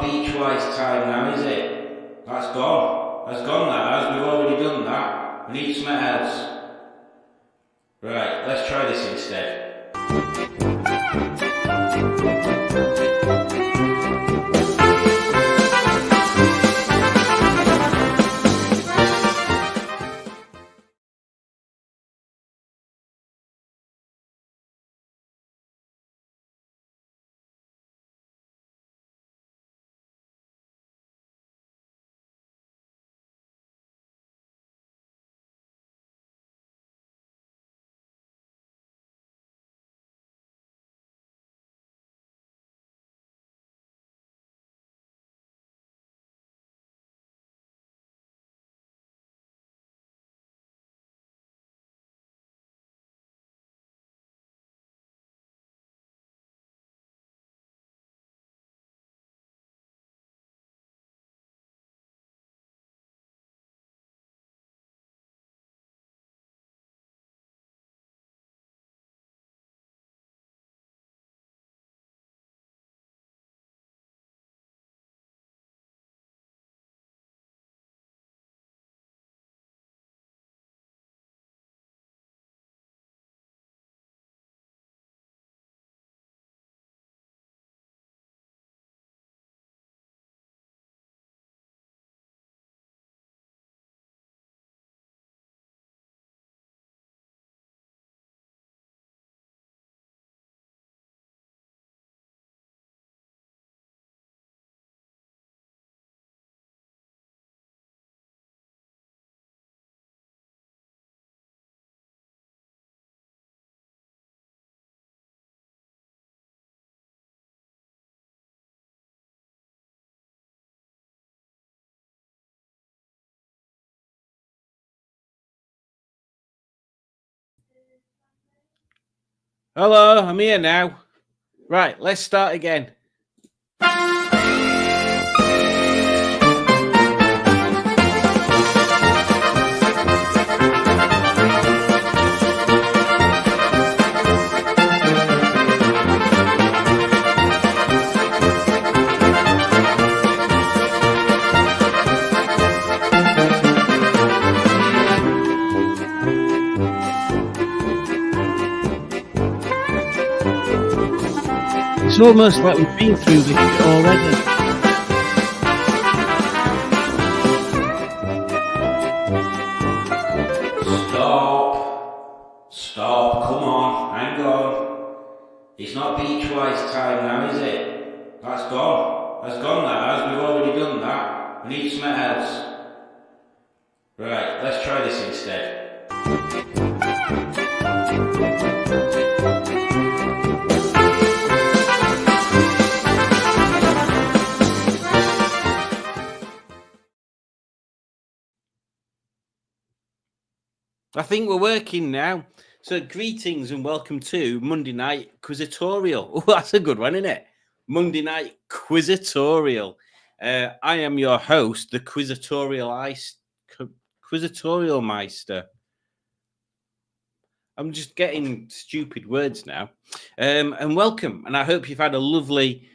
beach-wise time now, is it? That's gone. That's gone, that has. We've already done that. We need something else. Right, let's try this instead. Hello, I'm here now. Right, let's start again. It's almost like we've been through this already. Stop, come on, hang on. It's not beach-wise time now, is it? That's gone. That's gone, that has. We've already done that. We need something else. Right, let's try this instead. I think we're working now. So greetings and welcome to Monday Night Quizzatorial. Oh, that's a good one, isn't it? Monday Night Quizzatorial. I am your host, the Quizzatorial Meister. I'm just getting stupid words now. And welcome. And I hope you've had a lovely...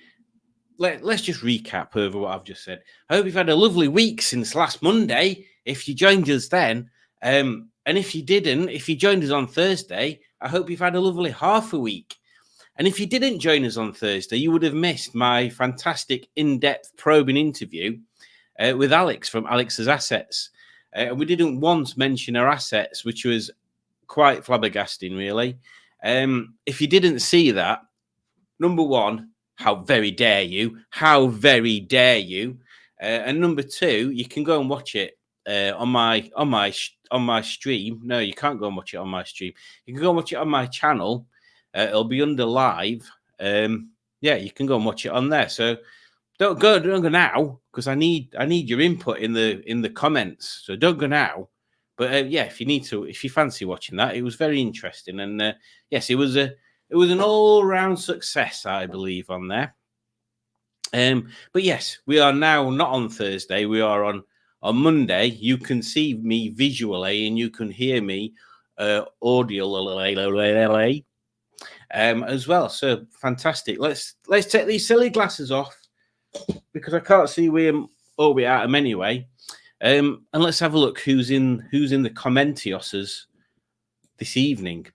Let's just recap over what I've just said. I hope you've had a lovely week since last Monday, if you joined us then. And if you didn't, if you joined us on Thursday, I hope you've had a lovely half a week. And if you didn't join us on Thursday, you would have missed my fantastic in-depth probing interview with Alex from Alex's Assets. And we didn't once mention her assets, which was quite flabbergasting, really. If you didn't see that, number one, how very dare you? How very dare you? And number two, you can go and watch it on my stream. No, you can't go and watch it on my stream. You can go and watch it on my channel. It'll be under live. Yeah, you can go and watch it on there. So don't go now, because I need your input in the comments. So don't go now. But yeah, if you fancy watching that, it was very interesting. And yes, it was an all-round success, I believe, on there. But yes, we are now not on Thursday. We are on Monday. You can see me visually and you can hear me audio as well. So fantastic. Let's take these silly glasses off because I can't see William or we at him anyway. And let's have a look who's in the Commentioses this evening.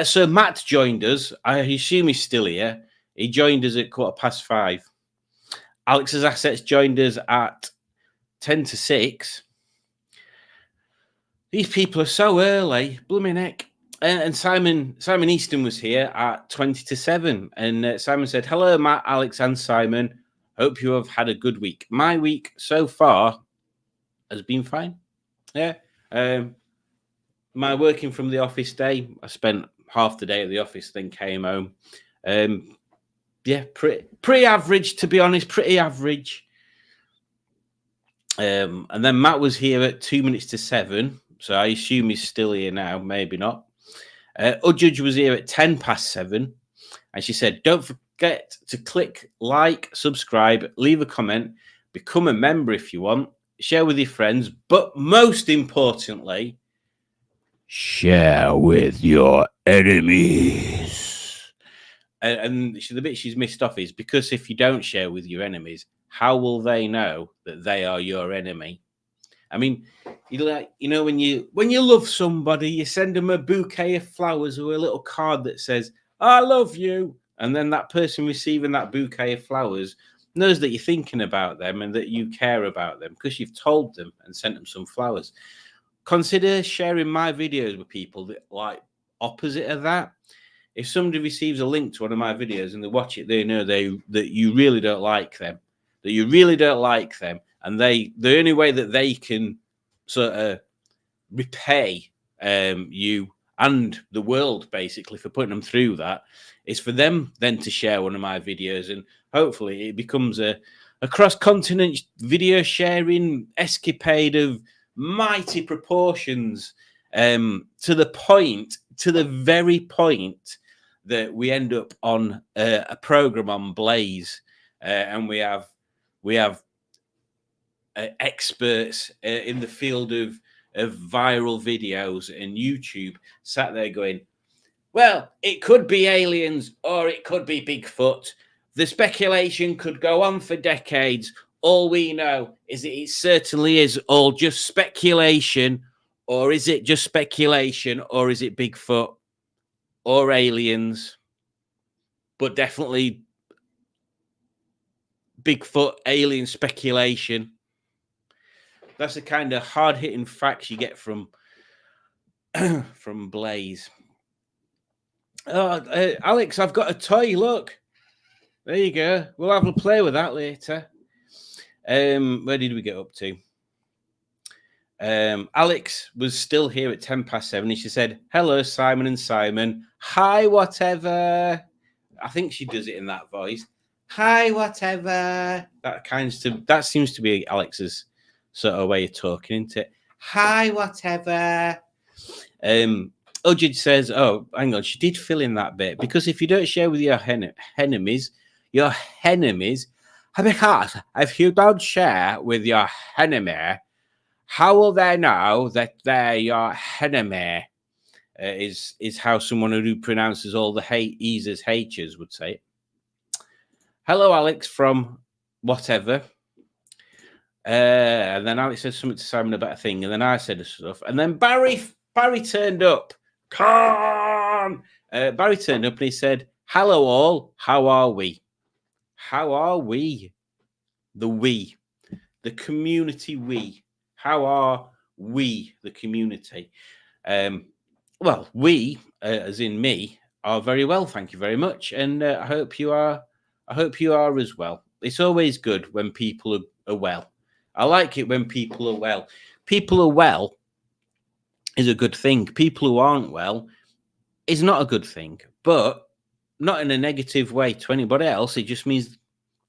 So Matt joined us. I assume he's still here. He joined us at 5:15. Alex's Assets joined us at 5:50. These people are so early, blooming heck. And Simon Easton was here at 7:20. And Simon said, hello, Matt, Alex, and Simon. Hope you have had a good week. My week so far has been fine. Yeah. My working from the office day, I spent half the day at the office, then came home. Yeah, pretty average, to be honest, pretty average. And then Matt was here at 7:02, so I assume he's still here now, maybe not. Udjudge was here at 7:10, and she said, don't forget to click like, subscribe, leave a comment, become a member if you want, share with your friends, but most importantly, share with your enemies. And the bit she's missed off is because if you don't share with your enemies, how will they know that they are your enemy? I mean, when you love somebody, you send them a bouquet of flowers or a little card that says, I love you. And then that person receiving that bouquet of flowers knows that you're thinking about them and that you care about them because you've told them and sent them some flowers. Consider sharing my videos with people that like opposite of that. If somebody receives a link to one of my videos and they watch it, they know that you really don't like them, and the only way that they can sort of repay you and the world basically for putting them through that is for them then to share one of my videos, and hopefully it becomes a cross-continent video sharing escapade of mighty proportions, to the very point that we end up on a program on Blaze, and we have experts in the field of viral videos and YouTube sat there going, well, it could be aliens or it could be Bigfoot. The speculation could go on for decades. All we know is that it certainly is all just speculation, or is it just speculation, or is it Bigfoot or aliens? But definitely Bigfoot, alien speculation. That's the kind of hard-hitting facts you get from Blaze. Oh, Alex, I've got a toy. Look, there you go. We'll have a play with that later. Where did we get up to? Alex was still here at 7:10, and she said, hello, Simon and Simon. Hi, whatever. I think she does it in that voice. Hi, whatever. That seems to be Alex's sort of way of talking, isn't it? Hi, whatever. Ujid says, oh, hang on, she did fill in that bit, because if you don't share with your enemies, because if you don't share with your enemy, how will they know that they're your enemy? Is how someone who pronounces all the E's as H's would say it. Hello, Alex from whatever. And then Alex said something to Simon about a thing, and then I said stuff, and then Barry turned up. Come! Barry turned up and he said, hello all, how are we? How are we? The community we. How are we, the community? Well, we, as in me, are very well, thank you very much. And I hope you are as well. It's always good when people are well. I like it when people are well. People are well is a good thing. People who aren't well is not a good thing, but not in a negative way to anybody else. It just means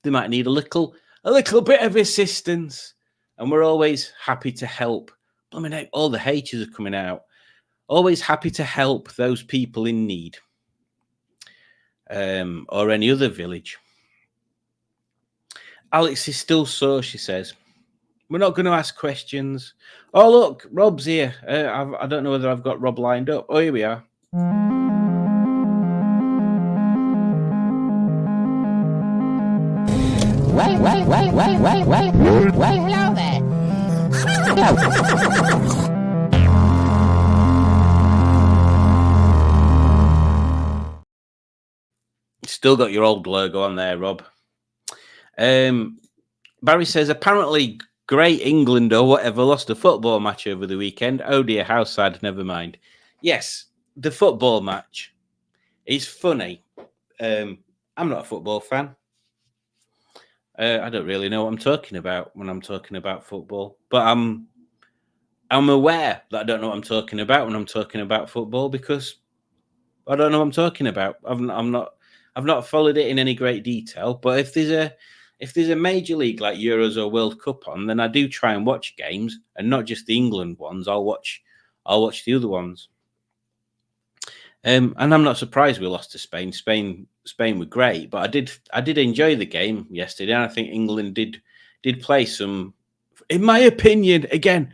they might need a little bit of assistance, and we're always happy to help. I mean, all the H's are coming out. Always happy to help those people in need, or any other village. Alex is still sore, she says. We're not going to ask questions. Oh, look, Rob's here. I don't know whether I've got Rob lined up. Oh, here we are. hello there. Still got your old logo on there, Rob. Barry says, apparently Great England or whatever lost a football match over the weekend. Oh dear, how sad, never mind. Yes, the football match is funny. I'm not a football fan. I don't really know what I'm talking about when I'm talking about football, but I'm aware that I don't know what I'm talking about when I'm talking about football because I don't know what I'm talking about. I've not followed it in any great detail, but if there's a major league like Euros or World Cup on, then I do try and watch games, and not just the England ones. I'll watch the other ones. And I'm not surprised we lost to Spain. Spain were great, but I did enjoy the game yesterday, and I think England did play some. In my opinion, again,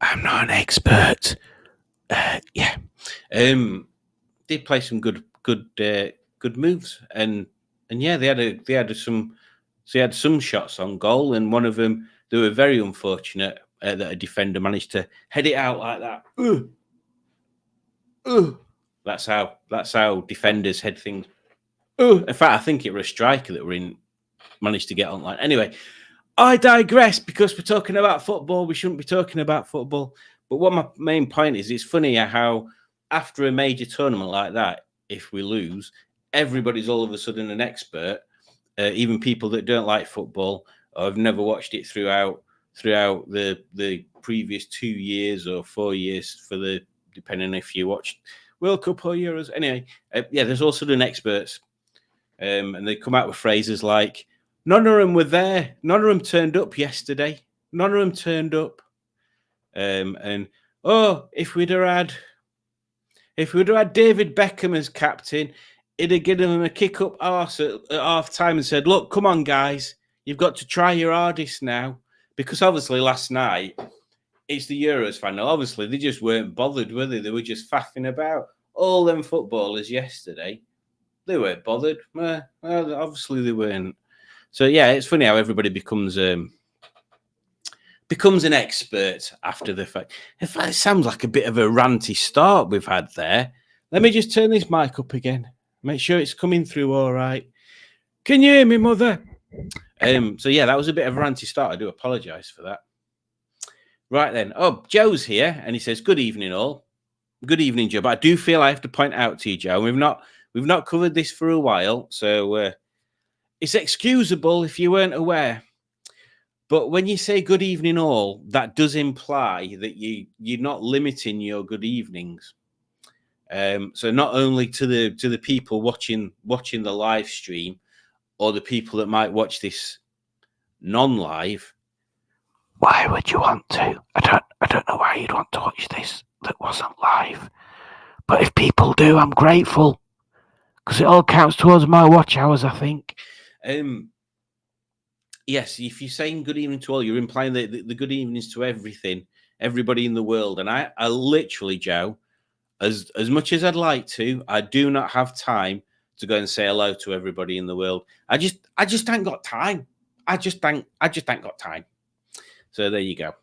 I'm not an expert. Did play some good moves, and yeah, they had some shots on goal, and one of them they were very unfortunate that a defender managed to head it out like that. That's how defenders head things. In fact, I think it was a striker that managed to get online. Anyway, I digress because we're talking about football. We shouldn't be talking about football. But what my main point is, it's funny how after a major tournament like that, if we lose, everybody's all of a sudden an expert. Even people that don't like football or have never watched it throughout the previous 2 years or 4 years depending if you watched World Cup or Euros. Anyway, there's all of a sudden experts. And they come out with phrases like, none of them were there. None of them turned up yesterday. None of them turned up. And if we'd have had David Beckham as captain, he'd have given them a kick up arse at half time and said, look, come on, guys, you've got to try your hardest now. Because obviously last night, it's the Euros final. Obviously, they just weren't bothered, were they? They were just faffing about. All them footballers yesterday, they weren't bothered. Well, obviously they weren't. So yeah, it's funny how everybody becomes an expert after the fact. In fact, it sounds like a bit of a ranty start we've had there. Let me just turn this mic up again. Make sure it's coming through all right. Can you hear me, mother? So yeah, that was a bit of a ranty start. I do apologise for that. Right then. Oh, Joe's here, and he says, "Good evening, all." Good evening, Joe. But I do feel I have to point out to you, Joe, we've not covered this for a while, so it's excusable if you weren't aware. But when you say good evening all, that does imply that you're not limiting your good evenings. So not only to the people watching the live stream, or the people that might watch this non-live. Why would you want to? I don't know why you'd want to watch this that wasn't live. But if people do, I'm grateful. Because it all counts towards my watch hours, I think. Yes, if you're saying good evening to all, you're implying the good evenings to everybody in the world. And I literally, Joe, as much as I'd like to, I do not have time to go and say hello to everybody in the world. I just ain't got time. I just ain't got time. So there you go.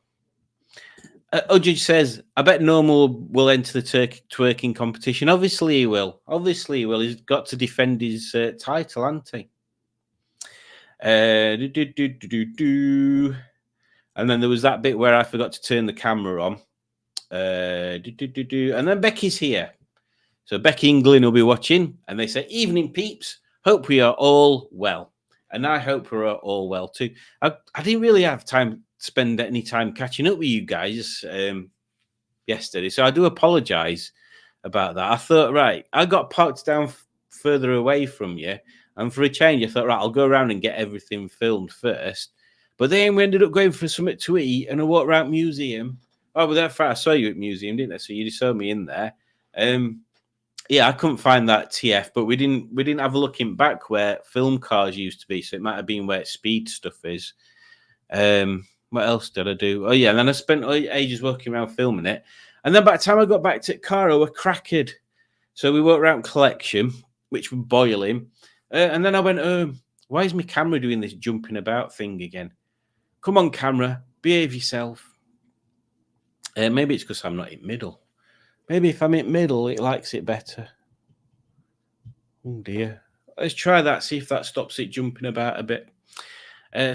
Ujij says, I bet Normal will enter the twerking competition. Obviously he will. He's got to defend his title, hasn't he? And then there was that bit where I forgot to turn the camera on. And then Becky's here. So Becky and Glyn will be watching. And they say, evening, peeps. Hope we are all well. And I hope we're all well too. I didn't really have time spend any time catching up with you guys yesterday, so I do apologize about that. I thought, right, I got parked down further away from you, and for a change I thought, right, I'll go around and get everything filmed first. But then we ended up going for something to eat and a walk around museum. Oh, but that's right, I saw you at museum, didn't I? So you just saw me in there. I couldn't find that TF, but we didn't have a looking back where film cars used to be, so it might have been where speed stuff is. What else did I do? Oh, yeah. And then I spent ages walking around filming it. And then by the time I got back to Cara, we're crackered. So we walked around Collection, which was boiling. And then I went home. Why is my camera doing this jumping about thing again? Come on, camera, behave yourself. Maybe it's because I'm not in middle. Maybe if I'm in middle, it likes it better. Oh dear. Let's try that, see if that stops it jumping about a bit.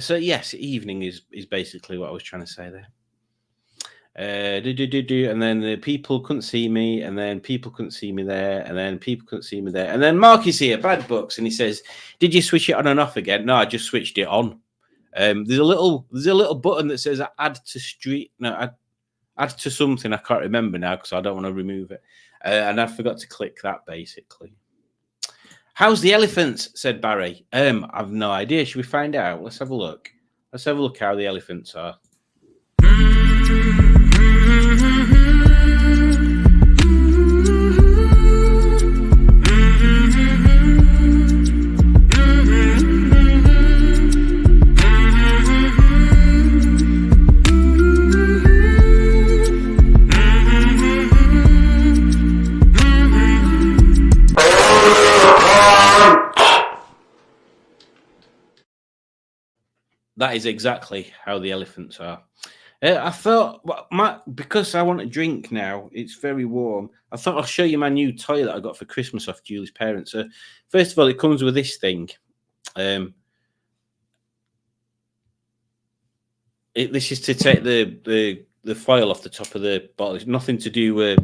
So yes, evening is basically what I was trying to say there. And then the people couldn't see me, and then people couldn't see me there, and then people couldn't see me there, and then Mark is here, Bad Books, and he says, "Did you switch it on and off again?" No, I just switched it on. There's a little button that says add to something. I can't remember now because I don't want to remove it, and I forgot to click that basically. How's the elephants? Said Barry. I've no idea. Should we find out? Let's have a look. Let's have a look how the elephants are. That is exactly how the elephants are. I thought, because I want a drink now, it's very warm. I thought I'll show you my new toy that I got for Christmas off Julie's parents. So, first of all, it comes with this thing. This is to take the foil off the top of the bottle. It's nothing to do with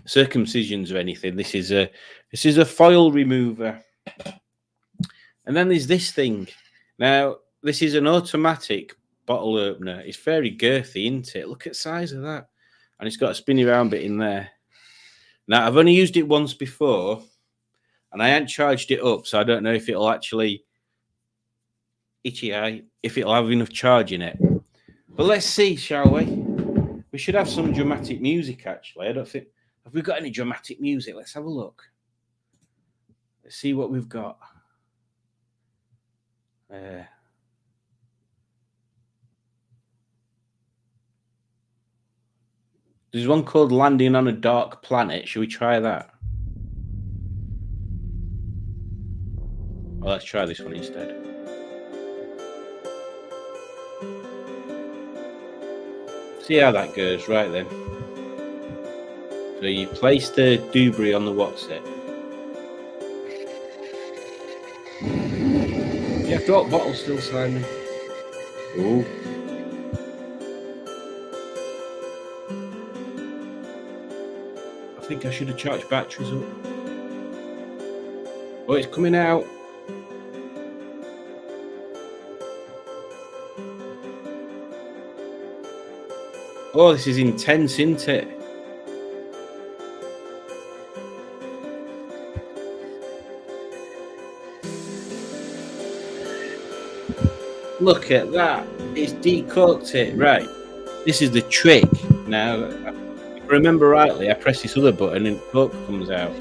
circumcisions or anything. This is a foil remover. And then there's this thing. Now, this is an automatic bottle opener. It's very girthy, isn't it? Look at the size of that. And it's got a spinny round bit in there. Now, I've only used it once before, and I hadn't charged it up, so I don't know if it'll actually if it'll have enough charge in it. But let's see, shall we? We should have some dramatic music, actually. I don't think... Have we got any dramatic music? Let's have a look. Let's see what we've got. There's one called Landing on a Dark Planet. Should we try that? Well, let's try this one instead. See how that goes. Right then. So you place the doobry on the what's it. You have got bottle still, Simon. Oh. I think I should have charged batteries up. Oh, it's coming out. Oh, this is intense, isn't it? Look at that. It's decorked it. Right. This is the trick. Now, if I remember rightly, I press this other button and cork comes out.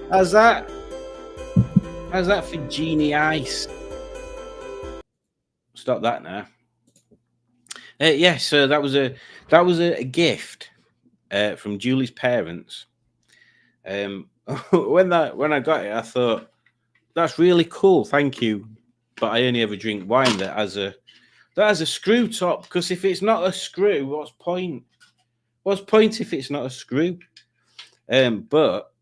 How's that? How's that for Genie Ice? Stop that now. Yes, so that was a gift from Julie's parents. When I got it, I thought that's really cool, thank you. But I only ever drink wine that has a screw top, because if it's not a screw, what's point? What's point if it's not a screw? But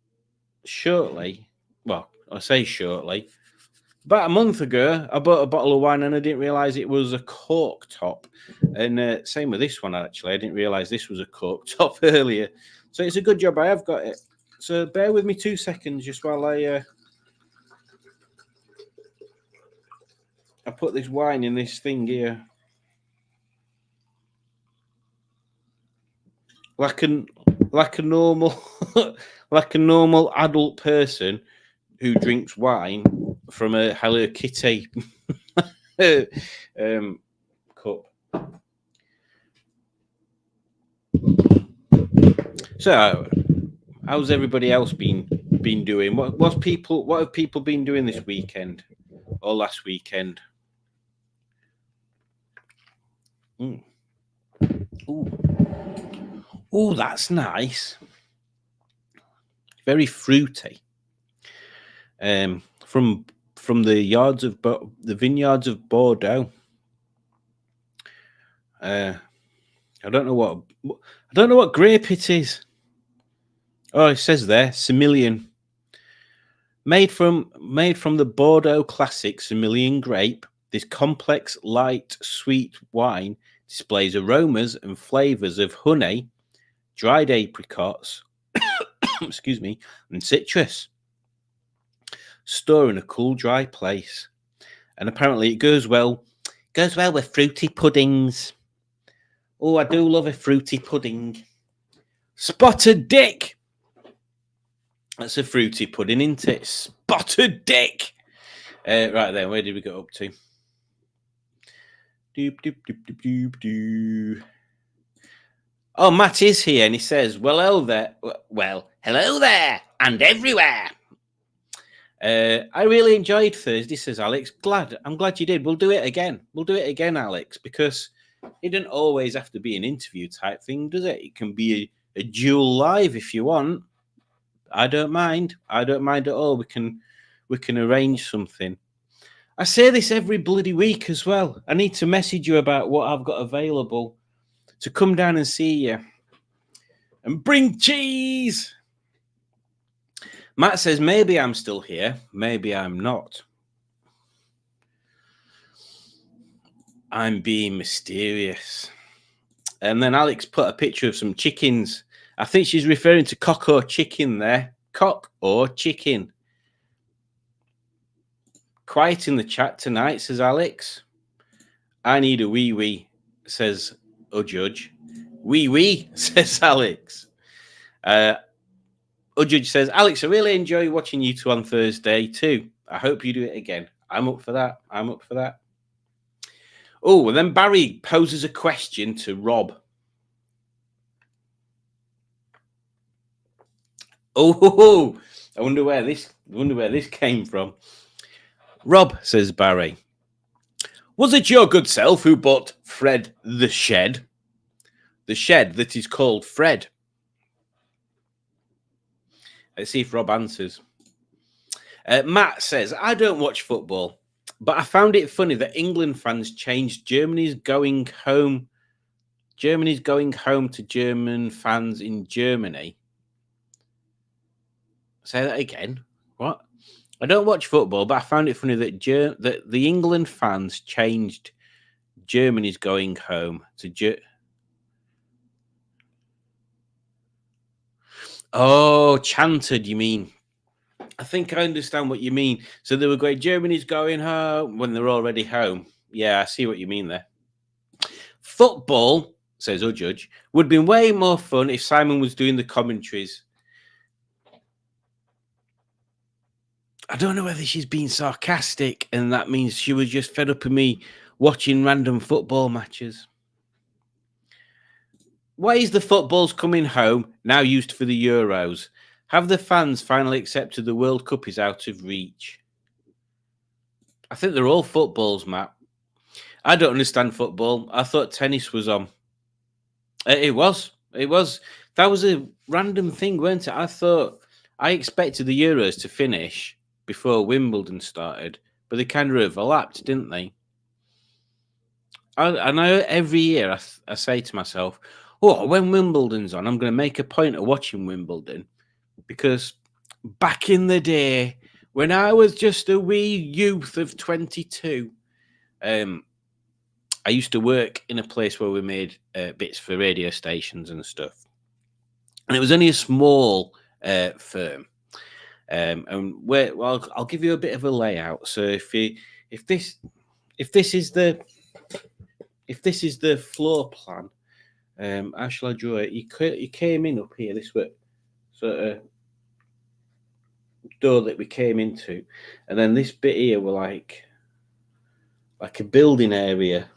shortly, well, I say shortly, about a month ago, I bought a bottle of wine and I didn't realize it was a cork top. And same with this one, actually. I didn't realize this was a cork top earlier. So it's a good job I have got it. So bear with me 2 seconds just while I put this wine in this thing here. Like a normal like a normal adult person who drinks wine from a Hello Kitty cup. So, how's everybody else been doing? What have people been doing this weekend or last weekend? Mm. Ooh, that's nice. Very fruity. From the vineyards of Bordeaux. I don't know what grape it is. Oh, it says there, Semillon. Made from the Bordeaux classic Semillon grape, this complex, light, sweet wine displays aromas and flavors of honey, dried apricots, excuse me, and citrus. Store in a cool, dry place, and apparently it goes well with fruity puddings. Oh, I do love a fruity pudding. Spotted dick. That's a fruity pudding, isn't it? Spotted dick. Right then, where did we get up to? Doop, doop, doop, doop, doop, doop. Oh, Matt is here, and he says, hello there, and everywhere. I really enjoyed Thursday, says Alex. I'm glad you did. We'll do it again. Alex, because it doesn't always have to be an interview type thing, does it? It can be a dual live if you want. I don't mind at all. We can arrange something. I say this every bloody week as well. I need to message you about what I've got available to come down and see you and bring cheese. Matt says, maybe I'm still here. Maybe I'm not. I'm being mysterious. And then Alex put a picture of some chickens. I think she's referring to cock or chicken there. Cock or chicken. Quiet in the chat tonight, says Alex. I need a wee wee, says Judge. Wee wee, says Alex. Judge says, Alex, I really enjoy watching you two on Thursday too. I hope you do it again. I'm up for that. Oh, and then Barry poses a question to Rob. Oh, I wonder where this came from. Rob, says Barry, was it your good self who bought Fred the shed? The shed that is called Fred. Let's see if Rob answers. Matt says, I don't watch football, but I found it funny that England fans changed Germany's going home to German fans in Germany. Say that again. What? I don't watch football, but I found it funny that the England fans changed Germany's going home to Oh, chanted, you mean? I think I understand what you mean. So they were going, Germany's going home when they're already home. Yeah, I see what you mean there. Football, says Judge, would have been way more fun if Simon was doing the commentaries. I don't know whether she's being sarcastic and that means she was just fed up of me watching random football matches. Why is the footballs coming home now used for the Euros? Have the fans finally accepted the World Cup is out of reach? I think they're all footballs, Matt. I don't understand football. I thought tennis was on. It was. That was a random thing, weren't it? I expected the Euros to finish before Wimbledon started, but they kind of overlapped, didn't they? I know every year I say to myself, when Wimbledon's on, I'm going to make a point of watching Wimbledon, because back in the day, when I was just a wee youth of 22, I used to work in a place where we made bits for radio stations and stuff. And it was only a small firm. And I'll give you a bit of a layout. So if this is the floor plan, how shall I draw it? You came in up here. This was sort of door that we came into, and then this bit here were like a building area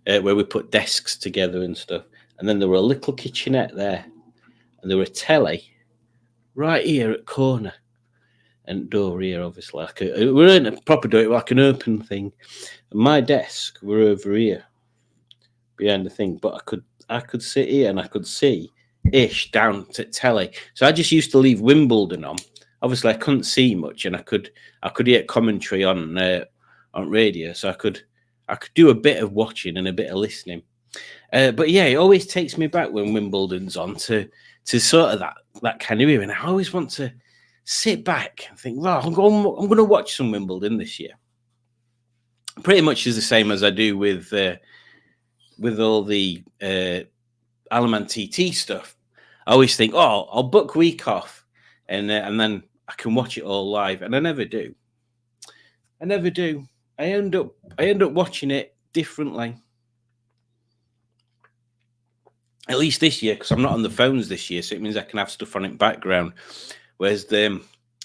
where we put desks together and stuff. And then there were a little kitchenette there, and there were a telly right here at corner, and door here, obviously. We're in a proper door, like an open thing. And my desk were over here. behind the thing, but I could sit here and I could see ish down to telly. So I just used to leave Wimbledon on. Obviously, I couldn't see much, and I could hear commentary on radio, so I could do a bit of watching and a bit of listening. But yeah, it always takes me back when Wimbledon's on to sort of that kind of era, and I always want to sit back and think, well, I'm going to watch some Wimbledon this year. Pretty much is the same as I do with all the Alaman TT stuff. I always think, oh, I'll book week off, and then I can watch it all live, and I never do. I end up watching it differently. At least this year, because I'm not on the phones this year, so it means I can have stuff on in background. Whereas the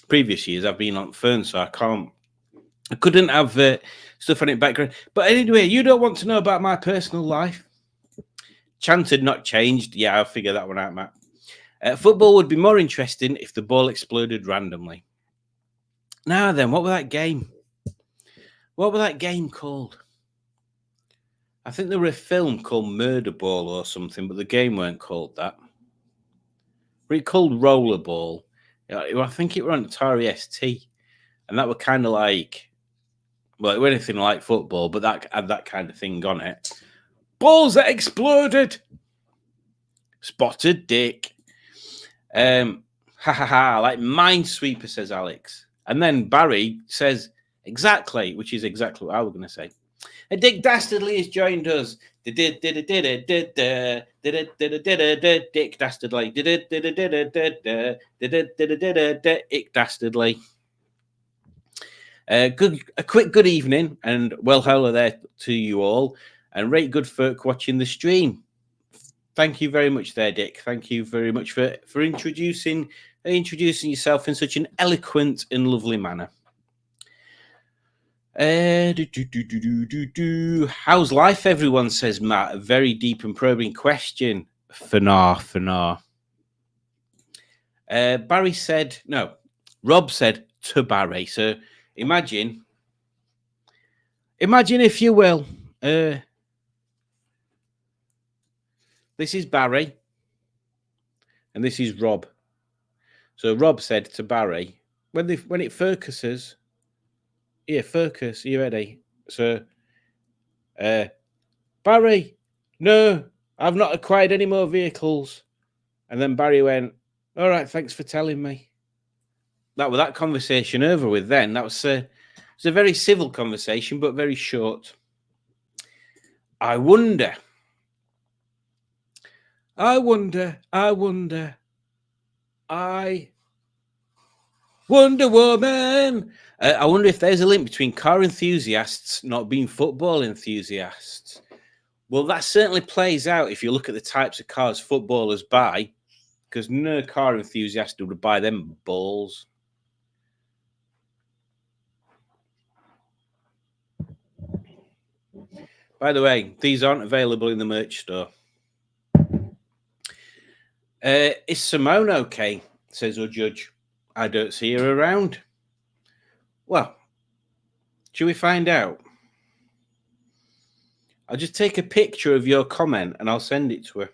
previous years I've been on phone, so I couldn't have stuff on it background. But anyway, you don't want to know about my personal life. Chant had not changed. Yeah, I'll figure that one out, Matt. Football would be more interesting if the ball exploded randomly. Now then, what was that game? What was that game called? I think there was a film called Murder Ball or something, but the game weren't called that. Were it called Rollerball? I think it was on Atari ST, and that were kind of like, well, it was anything like football, but that had that kind of thing on it. Balls that exploded. Spotted dick. Ha ha ha, like Minesweeper, says Alex. And then Barry says, exactly, which is exactly what I was going to say. And Dick Dastardly has joined us. Dick Dastardly. Dick Dastardly. A quick good evening and well hello there to you all, and right good folk watching the stream. Thank you very much there, Dick. Thank you very much for introducing yourself in such an eloquent and lovely manner. How's life, everyone, says Matt. A very deep and probing question. Fanar. Barry said, no, Rob said to Barry. So imagine if you will, this is Barry and this is Rob. So Rob said to Barry, when it focuses, yeah, focus, are you ready? So, Barry, no, I've not acquired any more vehicles. And then Barry went, all right, thanks for telling me. That was that conversation over with then. That was it was a very civil conversation, but very short. I wonder, Wonder Woman. I wonder if there's a link between car enthusiasts not being football enthusiasts. Well, that certainly plays out if you look at the types of cars footballers buy, because no car enthusiast would buy them balls. By the way, these aren't available in the merch store. Is Simone okay? Says our judge. I don't see her around. Well, shall we find out? I'll just take a picture of your comment and I'll send it to her.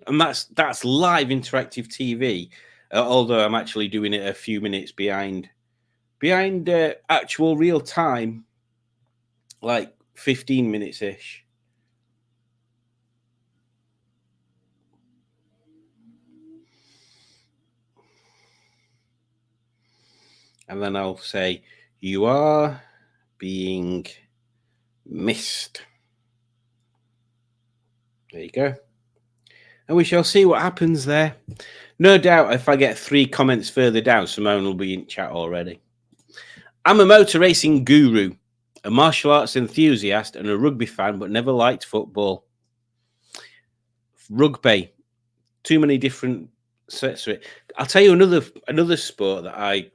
And that's live interactive TV, although I'm actually doing it a few minutes behind actual real time, like 15 minutes-ish. And then I'll say, you are being missed. There you go. And we shall see what happens there. No doubt if I get 3 comments further down, Simone will be in chat already. I'm a motor racing guru, a martial arts enthusiast and a rugby fan, but never liked football. Rugby. Too many different sets of it. I'll tell you another sport that I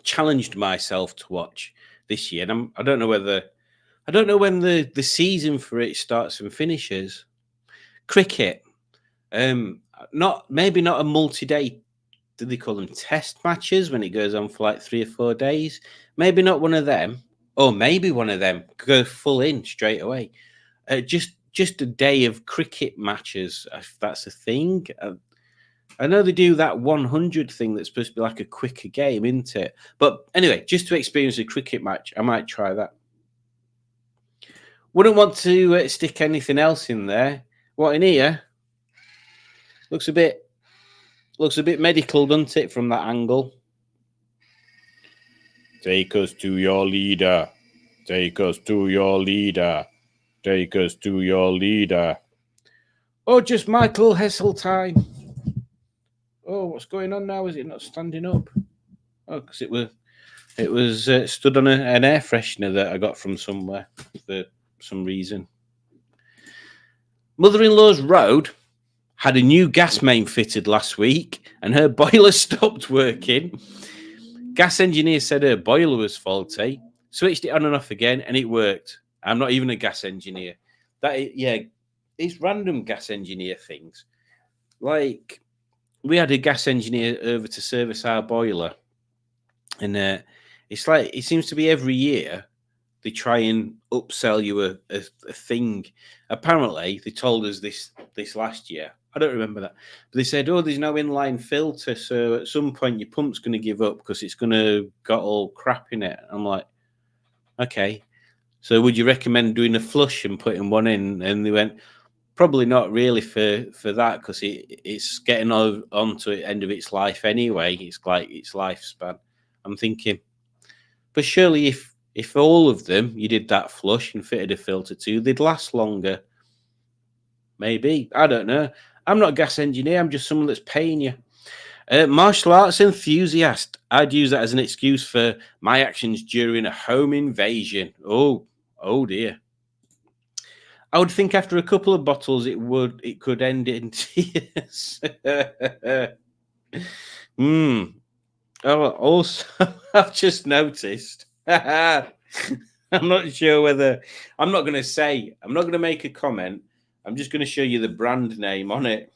challenged myself to watch this year, and I don't know when the season for it starts and finishes. Cricket, maybe not a multi-day. Do they call them test matches when it goes on for like 3 or 4 days? Maybe not one of them. or maybe one of them go full in straight away. Just a day of cricket matches, if that's a thing. I know they do that 100 thing that's supposed to be like a quicker game, isn't it? But anyway, just to experience a cricket match, I might try that. Wouldn't want to stick anything else in there. What in here? Looks a bit medical, doesn't it, from that angle? Take us to your leader. Take us to your leader. Take us to your leader. Oh, just Michael Heseltine. Oh, what's going on now? Is it not standing up? Oh, because it was stood on an air freshener that I got from somewhere for some reason. Mother-in-law's road had a new gas main fitted last week, and her boiler stopped working. Gas engineer said her boiler was faulty. Switched it on and off again, and it worked. I'm not even a gas engineer. It's random gas engineer things. Like, we had a gas engineer over to service our boiler, and it's like it seems to be every year they try and upsell you a thing. Apparently, they told us this last year. I don't remember that, but they said, "Oh, there's no inline filter, so at some point your pump's going to give up because it's going to got all crap in it." I'm like, "Okay, so would you recommend doing a flush and putting one in?" And they went, "Probably not really for that because it's getting on to the end of its life anyway. It's like its lifespan." I'm thinking, but surely if all of them you did that flush and fitted a filter to, they'd last longer. Maybe, I don't know. I'm not a gas engineer. I'm just someone that's paying you. Martial arts enthusiast. I'd use that as an excuse for my actions during a home invasion. Oh dear. I would think after a couple of bottles, it could end in tears. Oh, also, I've just noticed. I'm not sure whether I'm not going to make a comment. I'm just going to show you the brand name on it.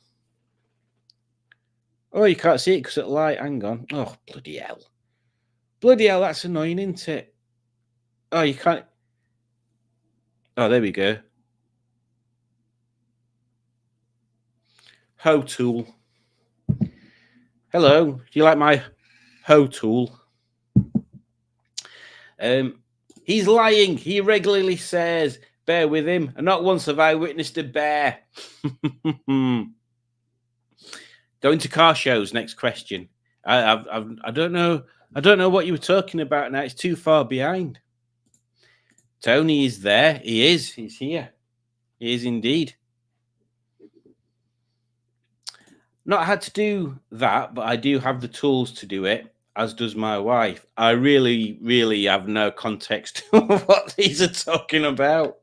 Oh, you can't see it because it's light. Hang on. Oh, bloody hell. Bloody hell, that's annoying, isn't it? Oh, you can't. Oh, there we go. Hoe tool. Hello. Do you like my hoe tool? He's lying. He regularly says, "Bear with him." And not once have I witnessed a bear. Going to car shows. Next question. I don't know. I don't know what you were talking about now. It's too far behind. Tony is there. He is. He's here. He is indeed. Not had to do that, but I do have the tools to do it, as does my wife. I really, really have no context of what these are talking about.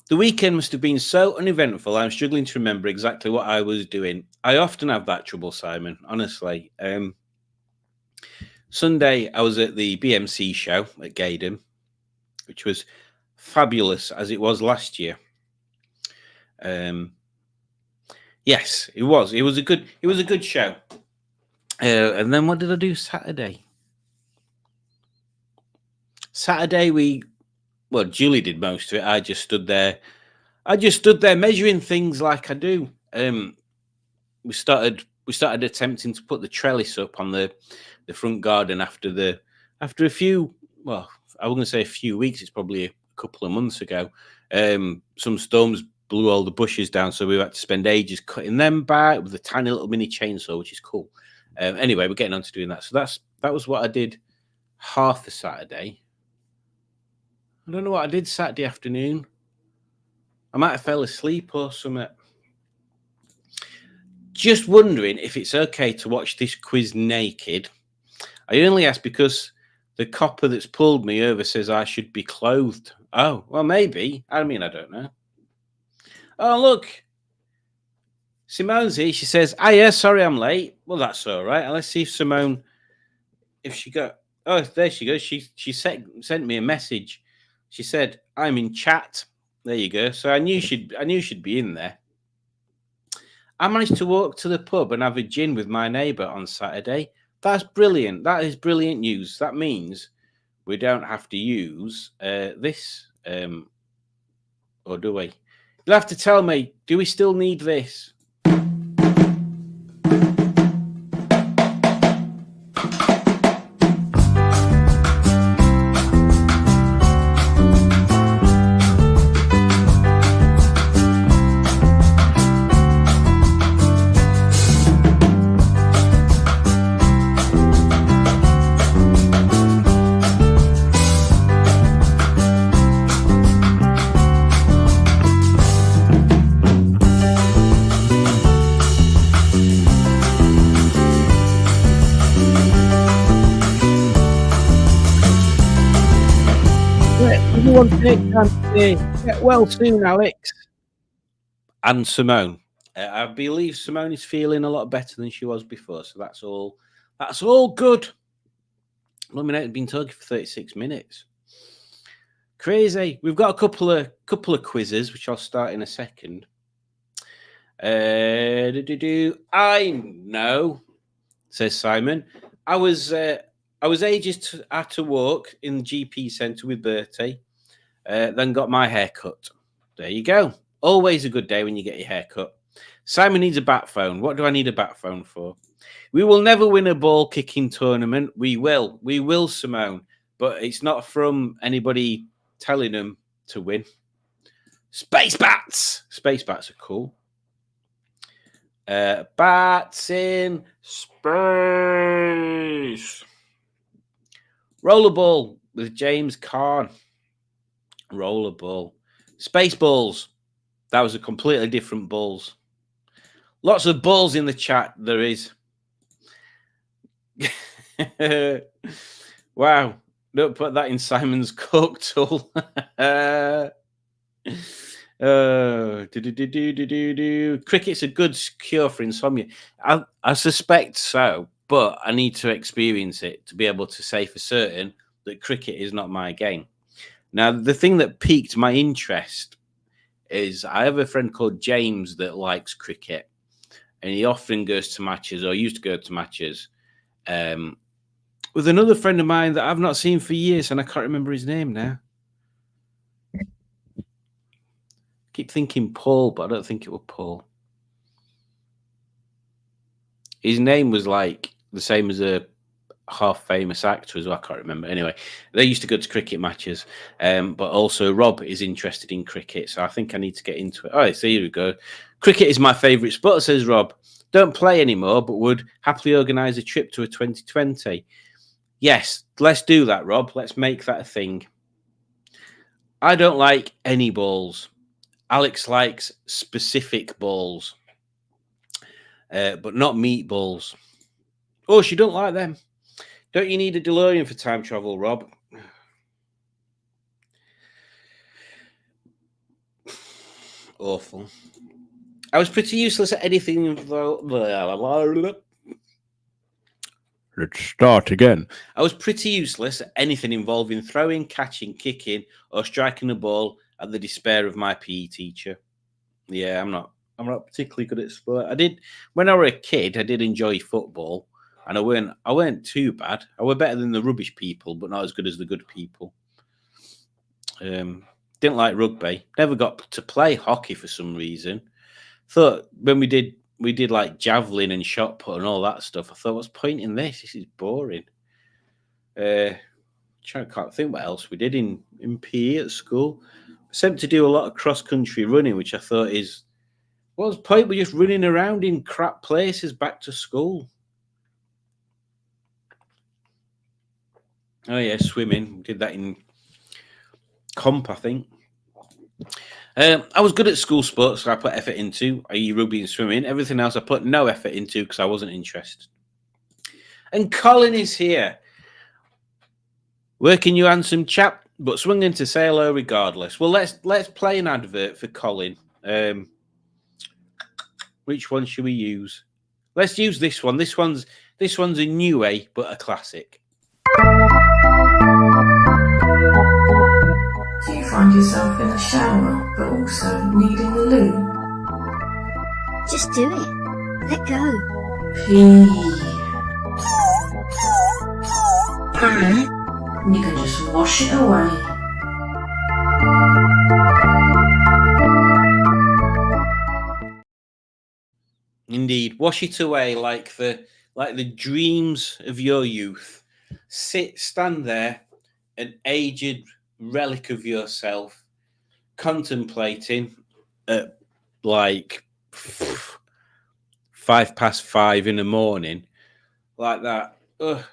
The weekend must have been so uneventful, I'm struggling to remember exactly what I was doing. I often have that trouble, Simon, honestly. Sunday, I was at the BMC show at Gaydon, which was fabulous as it was last year. Yes, it was. It was a good show. And then what did I do Saturday? Saturday, Julie did most of it. I just stood there measuring things like I do. We started attempting to put the trellis up on the front garden after a few, well, I was going to say a few weeks. It's probably a couple of months ago. Some storms blew all the bushes down, so we had to spend ages cutting them back with a tiny little mini chainsaw, which is cool. Anyway, we're getting on to doing that. So that was what I did half the Saturday. I don't know what I did Saturday afternoon. I might have fell asleep or something. Just wondering if it's okay to watch this quiz naked. I only ask because the copper that's pulled me over says I should be clothed. Oh, well, maybe. I mean, I don't know. Oh, look. Simone's here. She says, yeah, sorry I'm late. Well, that's all right. Let's see if Simone, if she got... Oh, there she goes. She sent me a message. She said, "I'm in chat." There you go. So I knew she'd be in there. I managed to walk to the pub and have a gin with my neighbour on Saturday. That's brilliant. That is brilliant news. That means we don't have to use this, or do we? You'll have to tell me, do we still need this? Everyone take time today. Get well soon, Alex. And Simone. I believe Simone is feeling a lot better than she was before, so that's all. That's all good. I've been talking for 36 minutes. Crazy. We've got a couple of quizzes, which I'll start in a second. I know, says Simon. I was ages had to walk in the GP centre with Bertie. Then got my hair cut. There you go. Always a good day when you get your hair cut. Simon needs a bat phone. What do I need a bat phone for? We will never win a ball kicking tournament. We will, Simone. But it's not from anybody telling them to win. Space bats. Space bats are cool. Bats in space. Rollerball with James Caan. Rollerball. Spaceballs. That was a completely different balls. Lots of balls in the chat. There is. Wow. Don't put that in Simon's Coke tool. Cricket's a good cure for insomnia. I suspect so, but I need to experience it to be able to say for certain that cricket is not my game. Now, the thing that piqued my interest is I have a friend called James that likes cricket, and he often goes to matches, or used to go to matches, with another friend of mine that I've not seen for years, and I can't remember his name now. I keep thinking Paul, but I don't think it was Paul. His name was like the same as a half famous actor as well. I can't remember. Anyway, they used to go to cricket matches, but also Rob is interested in cricket, so I think I need to get into it. All right, so here we go. Cricket is my favourite sport, says Rob. Don't play anymore, but would happily organise a trip to a 2020. Yes, let's do that, Rob. Let's make that a thing. I don't like any balls. Alex likes specific balls, but not meatballs. Oh, she don't like them. Don't you need a DeLorean for time travel, Rob? Awful. I was pretty useless at anything. Let's start again. I was pretty useless at anything involving throwing, catching, kicking, or striking a ball at the despair of my PE teacher. Yeah, I'm not particularly good at sport. When I was a kid, I did enjoy football. And I weren't too bad. I were better than the rubbish people, but not as good as the good people. Didn't like rugby. Never got to play hockey for some reason. Thought when we did like javelin and shot put and all that stuff, I thought, what's the point in this? This is boring. I can't think what else we did in PE at school. I was sent to do a lot of cross-country running, which I thought is, what's the point? We're just running around in crap places back to school. Oh, yeah, swimming. We did that in comp, I think. I was good at school sports, so I put effort into, i.e. rugby and swimming. Everything else I put no effort into because I wasn't interested. And Colin is here. Working you handsome chap, but swinging to say hello regardless. Well, let's play an advert for Colin. Which one should we use? Let's use this one. This one's a new but a classic. Do you find yourself in the shower, but also needing the loo? Just do it. Let go. And you can just wash it away. Indeed, wash it away like the dreams of your youth. Stand there, an aged relic of yourself, contemplating at like 5:05 in the morning, like that. Ugh,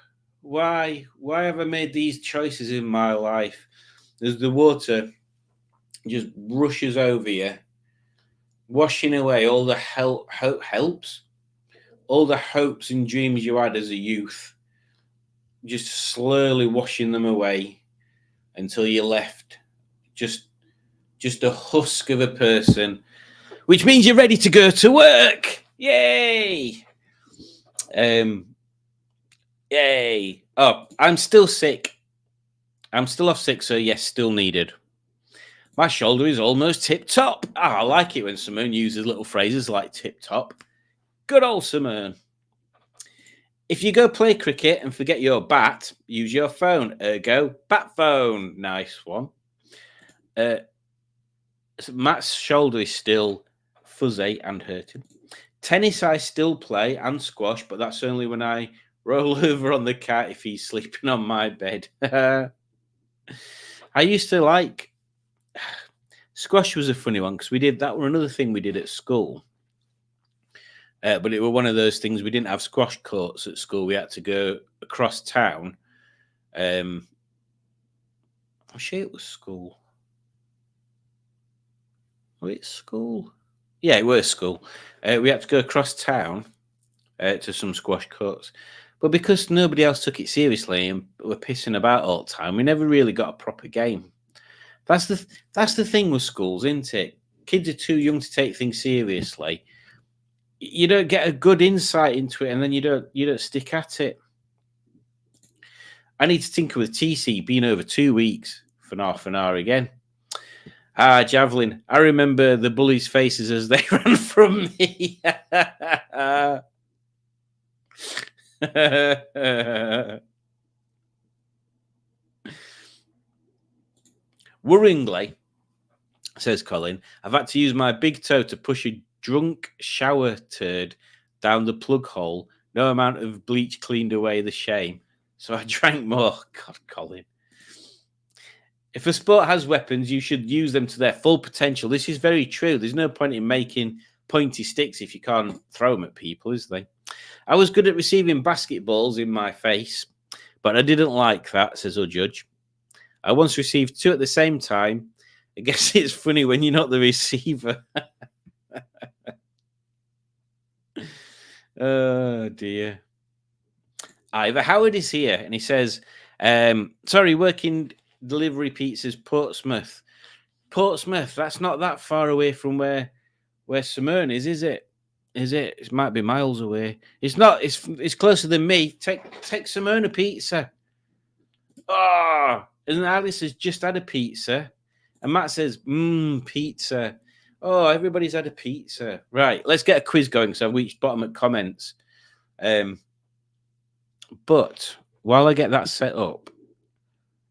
why have I made these choices in my life? As the water just rushes over you, washing away all the helps, all the hopes and dreams you had as a youth, just slowly washing them away until you're left just a husk of a person, which means you're ready to go to work. Yay! Yay! Oh, I'm still sick. I'm still off sick, so yes, still needed. My shoulder is almost tip-top. I like it when Simone uses little phrases like tip-top. Good old Simone. If you go play cricket and forget your bat, use your phone. Ergo, bat phone. Nice one. Matt's shoulder is still fuzzy and hurting. Tennis I still play and squash, but that's only when I roll over on the cat if he's sleeping on my bed. I used to like... Squash was a funny one because we did that. Were another thing we did at school. But it were one of those things, we didn't have squash courts at school. We had to go across town. I'm sure it was school. Was it school? Yeah, it was school. We had to go across town to some squash courts. But because nobody else took it seriously and were pissing about all the time, we never really got a proper game. That's the thing with schools, isn't it? Kids are too young to take things seriously. You don't get a good insight into it, and then you don't stick at it. I need to tinker with TC being over 2 weeks for half an hour again. Javelin. I remember the bullies' faces as they ran from me. Worryingly, says Colin, I've had to use my big toe to push a drunk shower turd down the plug hole. No amount of bleach cleaned away the shame. So I drank more. God, Colin. If a sport has weapons, you should use them to their full potential. This is very true. There's no point in making pointy sticks if you can't throw them at people, is there? I was good at receiving basketballs in my face, but I didn't like that, says our judge. I once received 2 at the same time. I guess it's funny when you're not the receiver. Oh, dear. Ivor Howard is here, and he says, sorry, working delivery pizzas, Portsmouth. Portsmouth, that's not that far away from where Simone is it? Is it? It might be miles away. It's not. It's closer than me. Take Simone a pizza. Oh, and Alice has just had a pizza. And Matt says, pizza. Oh, everybody's had a pizza. Right, let's get a quiz going because I've reached bottom of comments. But while I get that set up,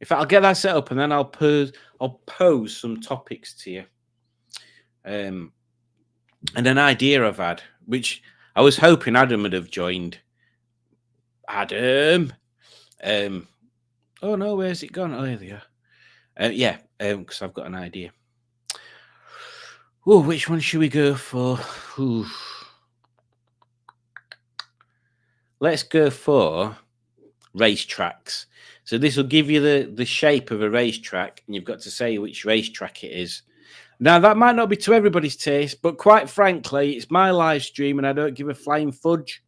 in fact, I'll get that set up and then I'll pose some topics to you. And an idea I've had, which I was hoping Adam would have joined. Adam. Oh, no, where's it gone? Oh, here they are. Yeah, because I've got an idea. Oh, which one should we go for? Ooh. Let's go for racetracks. So this will give you the shape of a racetrack, and you've got to say which racetrack it is. Now, that might not be to everybody's taste, but quite frankly, it's my live stream, and I don't give a flying fudge.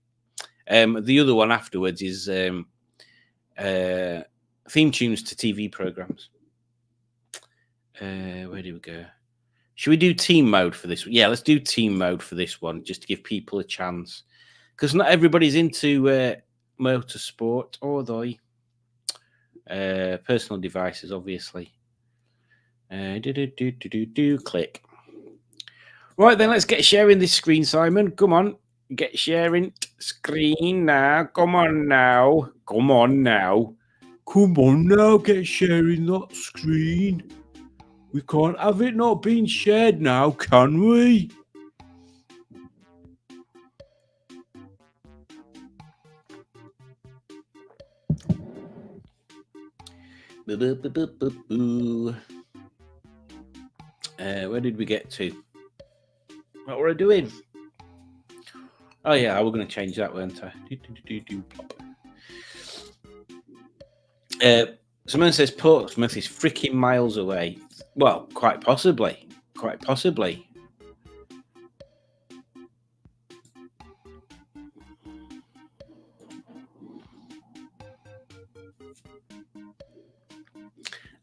The other one afterwards is theme tunes to TV programs. Where do we go? Should we do team mode for this? Yeah, let's do team mode for this one, just to give people a chance. Because not everybody's into motorsport, or they personal devices, obviously. Click. Right, then let's get sharing this screen, Simon. Come on. Get sharing screen now. Come on now. Come on now. Come on now. Get sharing that screen. We can't have it not being shared now, can we? Where did we get to? What were I doing? Oh yeah, I was going to change that, weren't I? Someone says Portsmouth is freaking miles away. Well, quite possibly. Quite possibly.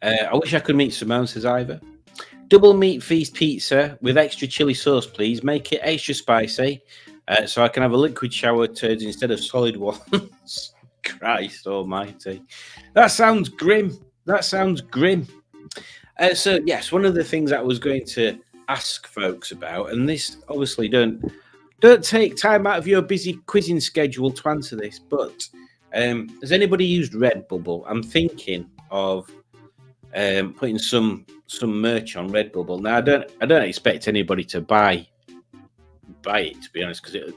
I wish I could meet Simone, says Ivor. Double meat feast pizza with extra chili sauce, please. Make it extra spicy so I can have a liquid shower turds instead of solid ones. Christ almighty. That sounds grim. That sounds grim. So, yes, one of the things I was going to ask folks about, and this obviously don't take time out of your busy quizzing schedule to answer this, but has anybody used Redbubble? I'm thinking of putting some merch on Redbubble. Now, I don't expect anybody to buy it, to be honest, because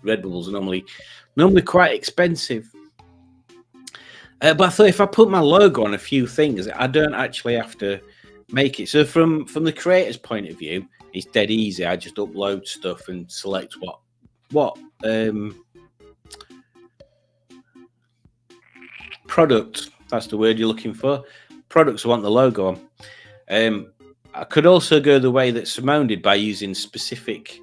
Redbubble's normally quite expensive. But I thought if I put my logo on a few things, I don't actually have to make it. So from the creator's point of view, it's dead easy. I just upload stuff and select what product, that's the word you're looking for, products I want the logo on. I could also go the way that Simone did by using specific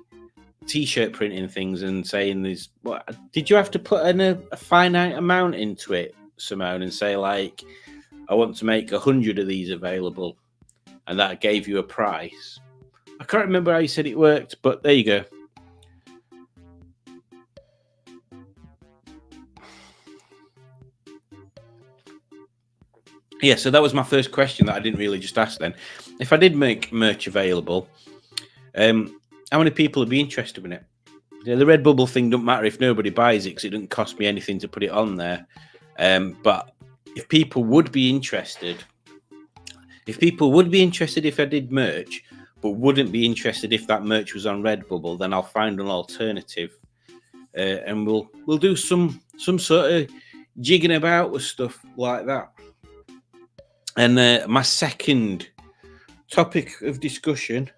t-shirt printing things and saying there's what did you have to put in a finite amount into it, Simone, and say like I want to make 100 of these available and that gave you a price? I can't remember how you said it worked, but there you go. Yeah, so that was my first question that I didn't really just ask then. If I did make merch available, how many people would be interested in it? Yeah, the Redbubble thing doesn't matter if nobody buys it because it doesn't cost me anything to put it on there. But if people would be interested, if I did merch, but wouldn't be interested if that merch was on Redbubble, then I'll find an alternative, and we'll do some sort of jigging about with stuff like that. And my second topic of discussion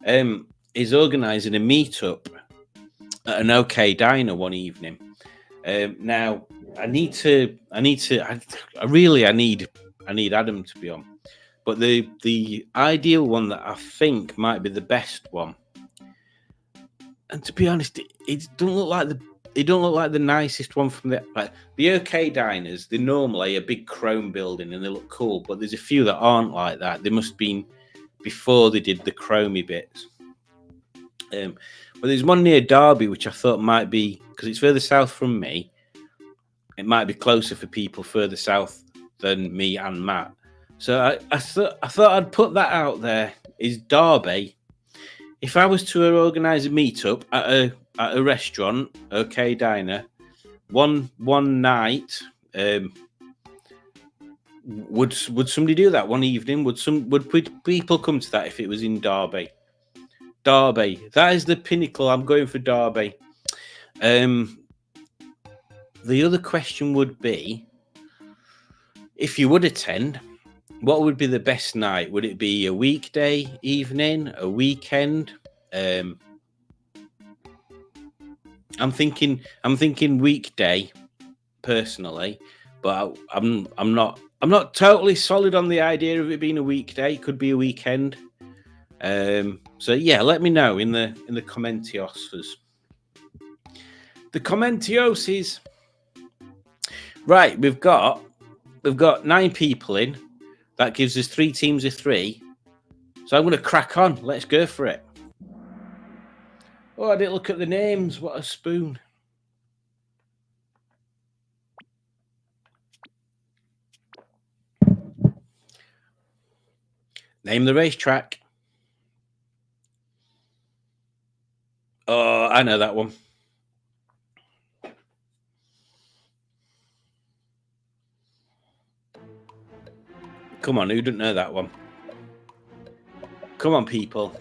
is organising a meetup at an OK Diner one evening. Now I need Adam to be on, but the ideal one that I think might be the best one. And to be honest, it don't look like the nicest one from the OK Diners. They're normally a big chrome building and they look cool, but there's a few that aren't like that. They must have been before they did the chromey bits. But there's one near Derby which I thought might be, because it's further south from me, it might be closer for people further south than me and Matt. So I thought I'd put that out there. Is Derby, if I was to organise a meetup at a restaurant, OK Diner, one night, would somebody do that one evening? Would people come to that if it was in Derby? Derby, that is the pinnacle. I'm going for Derby. The other question would be, if you would attend, what would be the best night? Would it be a weekday evening, a weekend? I'm thinking weekday personally, but I'm not totally solid on the idea of it being a weekday. It could be a weekend. So yeah, let me know in the commentios. The commentioses. Right, we've got 9 people in. That gives us 3 teams of 3. So I'm going to crack on. Let's go for it. Oh, I didn't look at the names. What a spoon. Name the racetrack. Oh, I know that one. Come on, who didn't know that one? Come on, people.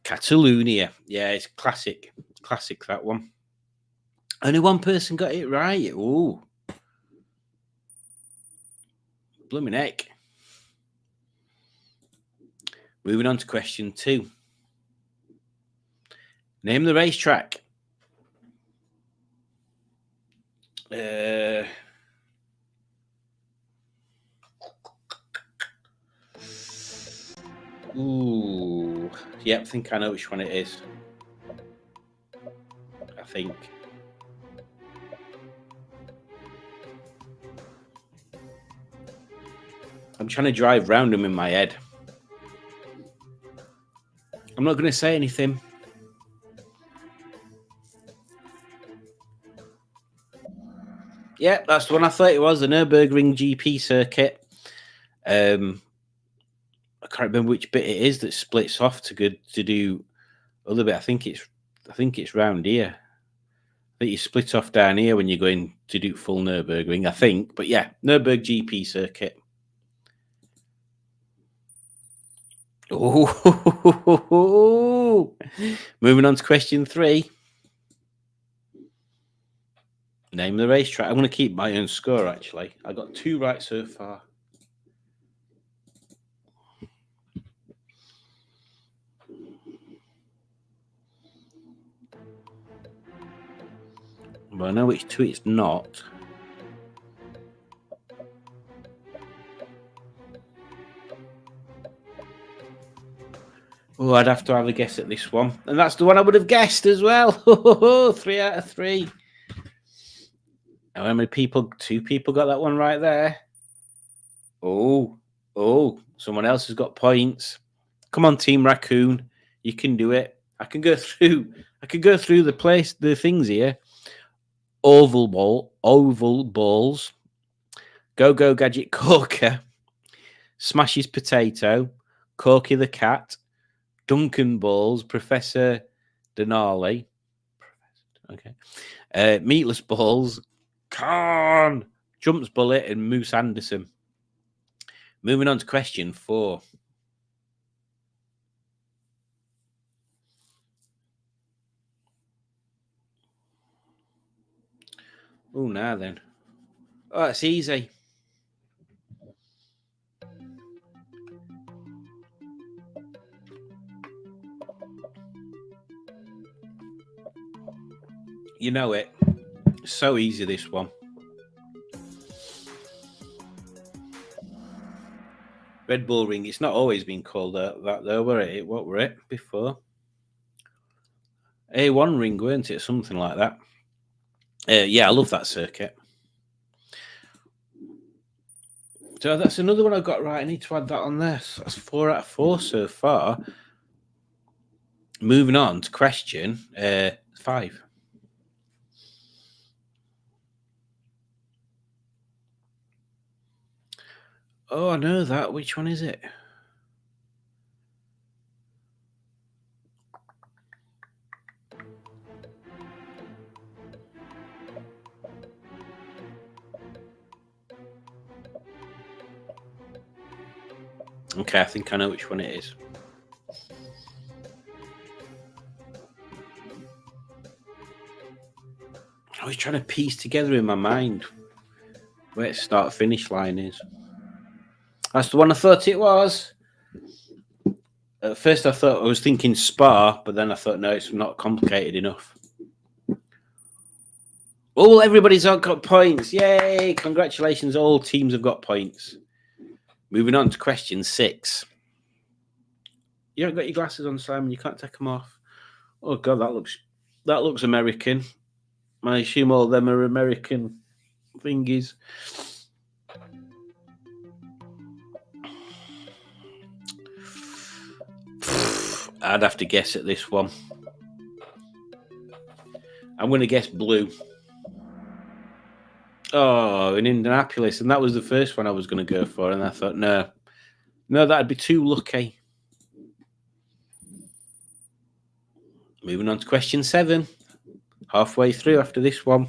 Catalonia. Yeah, it's classic. Classic, that one. Only one person got it right. Ooh. Blooming heck. Moving on to question 2. Name the racetrack. Ooh. Yep, I think I know which one it is. I think. I'm trying to drive round them in my head. I'm not going to say anything. Yeah, that's the one I thought it was, the Nürburgring GP circuit. I can't remember which bit it is that splits off to do other bit. I think it's round here. I think you split off down here when you're going to do full Nürburgring, I think. But yeah, Nürburgring GP circuit. Oh, moving on to question 3. Name the racetrack. I'm going to keep my own score, actually. I got 2 right so far. But I know which 2 it's not. Oh, I'd have to have a guess at this one. And that's the one I would have guessed as well. 3 out of 3. How many people? 2 people got that one right there. Oh, someone else has got points. Come on, Team Raccoon. You can do it. I can go through the things here. Oval balls. Go Gadget Corker. Smashes Potato. Corky the Cat. Duncan Balls, Professor Denali. Okay. Meatless Balls, Khan, Jumps Bullet, and Moose Anderson. Moving on to question 4. Oh, now then. Oh, it's easy. You know it. So easy, this one. Red Bull Ring. It's not always been called that, though, were it? What were it before? A1 Ring, weren't it? Something like that. Yeah, I love that circuit. So that's another one I got right. I need to add that on there. So that's 4 out of 4 so far. Moving on to question 5. Oh, I know that. Which one is it? Okay, I think I know which one it is. I was trying to piece together in my mind where start-finish line is. That's the one I thought it was. At first, I was thinking Spa, but then I thought, no, it's not complicated enough. Oh, everybody's got points. Yay! Congratulations, all teams have got points. Moving on to question 6. You haven't got your glasses on, Simon. You can't take them off. Oh, God, that looks American. I assume all of them are American thingies. I'd have to guess at this one. I'm going to guess blue. Oh, in Indianapolis. And that was the first one I was going to go for. And I thought, no, that'd be too lucky. Moving on to question 7. Halfway through after this one.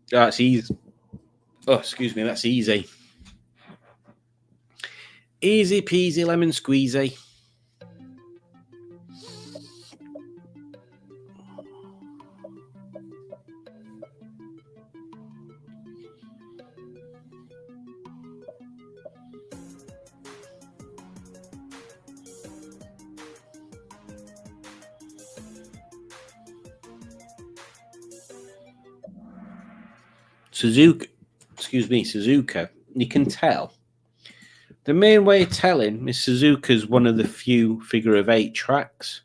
That's easy. Oh, excuse me. That's easy. Easy peasy lemon squeezy. Suzuka. You can tell. The main way of telling is Suzuka's one of the few figure of 8 tracks.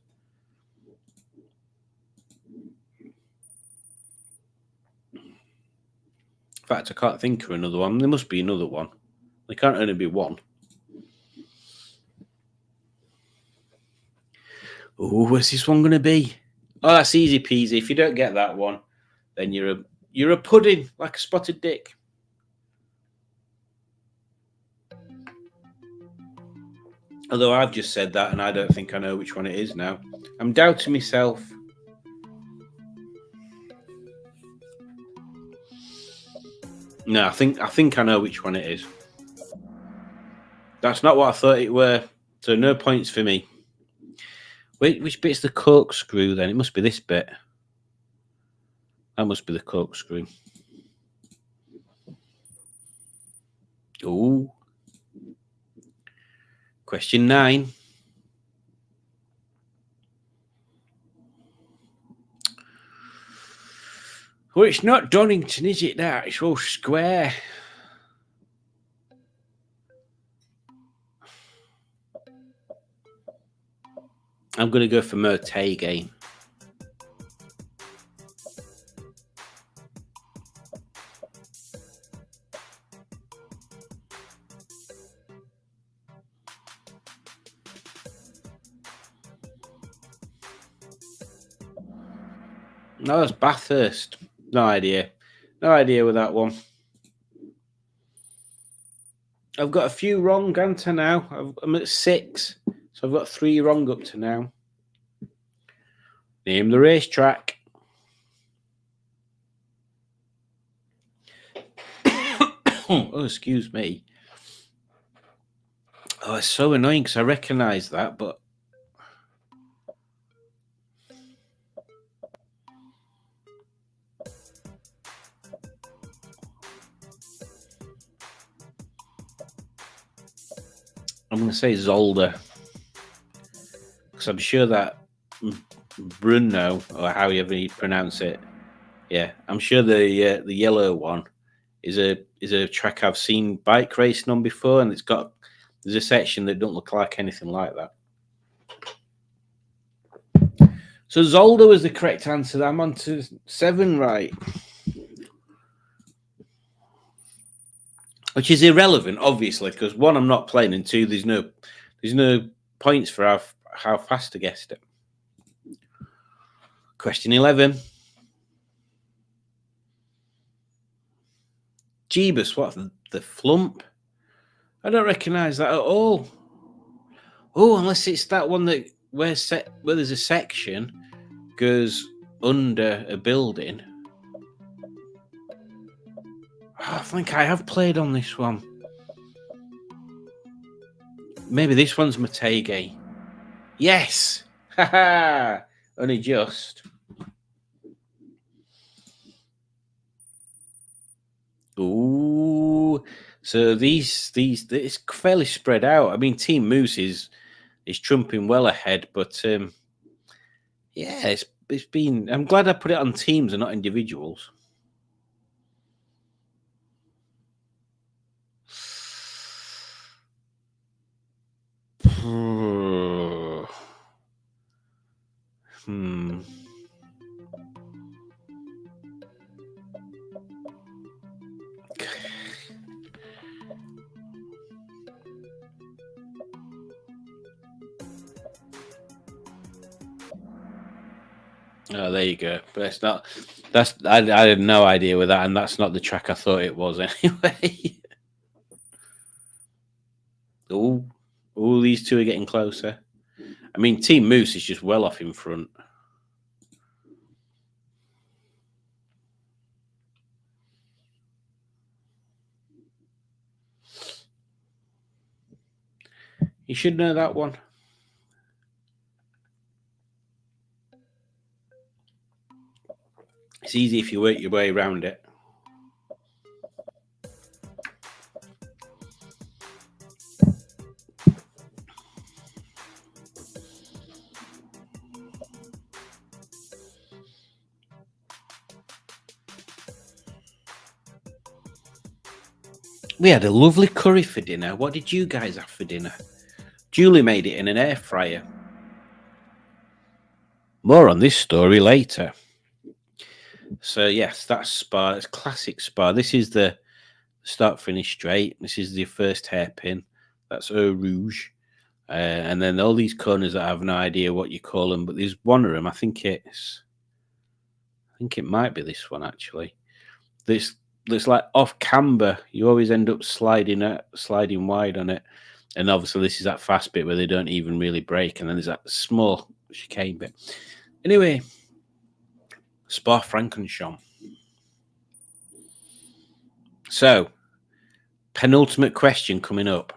In fact, I can't think of another one. There must be another one. There can't only be one. Oh, where's this one going to be? Oh, that's easy peasy. If you don't get that one, then you're a pudding, like a spotted dick. Although I've just said that and I don't think I know which one it is now. I'm doubting myself. No, I think I know which one it is. That's not what I thought it were. So no points for me. Wait, which bit's the corkscrew then? It must be this bit. That must be the corkscrew. Ooh. Question 9. Well, it's not Donington, is it? That it's all square. I'm going to go for Motegi. No, it's Bathurst. No idea. No idea with that one. I've got a few wrong, Anta, now. I'm at 6. So I've got 3 wrong up to now. Name the racetrack. Oh, excuse me. Oh, it's so annoying because I recognise that, but I'm going to say Zolder. Because I'm sure that Bruno, or however you pronounce it, yeah, I'm sure the yellow one is a track I've seen bike racing on before, and there's a section that don't look like anything like that. So Zolder was the correct answer. I'm on to 7 right. Which is irrelevant, obviously, because 1, I'm not playing, and 2, there's no points for how fast I guessed it. Question 11. Jeebus, what the flump? I don't recognise that at all. Oh, unless it's that one that where there's a section goes under a building. Oh, I think I have played on this one. Maybe this one's Motegi. Yes! Haha! Only just. Ooh. So these it's fairly spread out. I mean, Team Moose is trumping well ahead, but yeah, it's been. I'm glad I put it on teams and not individuals. Oh, there you go. But it's not. I had no idea with that, and that's not the track I thought it was anyway. Oh, these two are getting closer. I mean, Team Moose is just well off in front. You should know that one. It's easy if you work your way around it. We had a lovely curry for dinner. What did you guys have for dinner? Julie made it in an air fryer. More on this story later. So yes, that's Spa. It's classic Spa. This is the start finish straight. This is the first hairpin. That's Eau Rouge. And then all these corners that I have no idea what you call them, but there's one of them. I think it might be this one actually. This looks like off camber. You always end up sliding wide on it. And obviously this is that fast bit where they don't even really brake. And then there's that small chicane bit. Anyway, Spa Francorchamps. So, penultimate question coming up.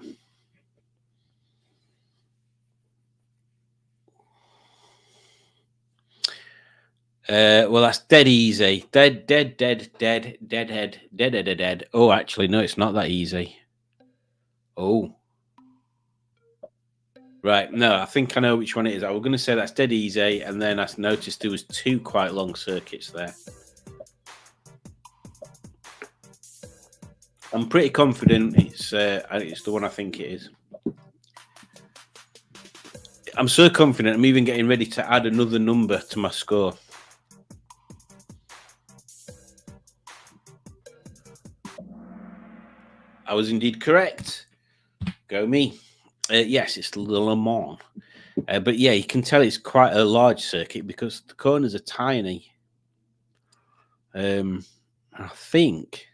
Well, that's dead easy. Dead. Oh, actually, no, it's not that easy. Oh. Right, no, I think I know which one it is. I was going to say that's dead easy, and then I noticed there was two quite long circuits there. I'm pretty confident it's the one I think it is. I'm so confident I'm even getting ready to add another number to my score. I was indeed correct. Go me. Yes, it's Le Mans. But yeah, you can tell it's quite a large circuit because the corners are tiny. I think.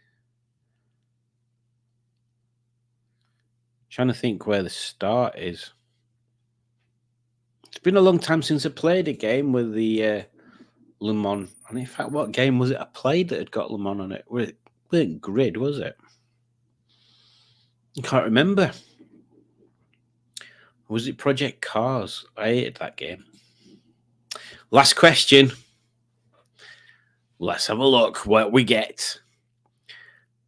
Trying to think where the start is. It's been a long time since I played a game with the Le Mans. And in fact, what game was it I played that had got Le Mans on it? It weren't Grid, was it? I can't remember. Was it Project Cars? I hated that game. Last question. Let's have a look what we get.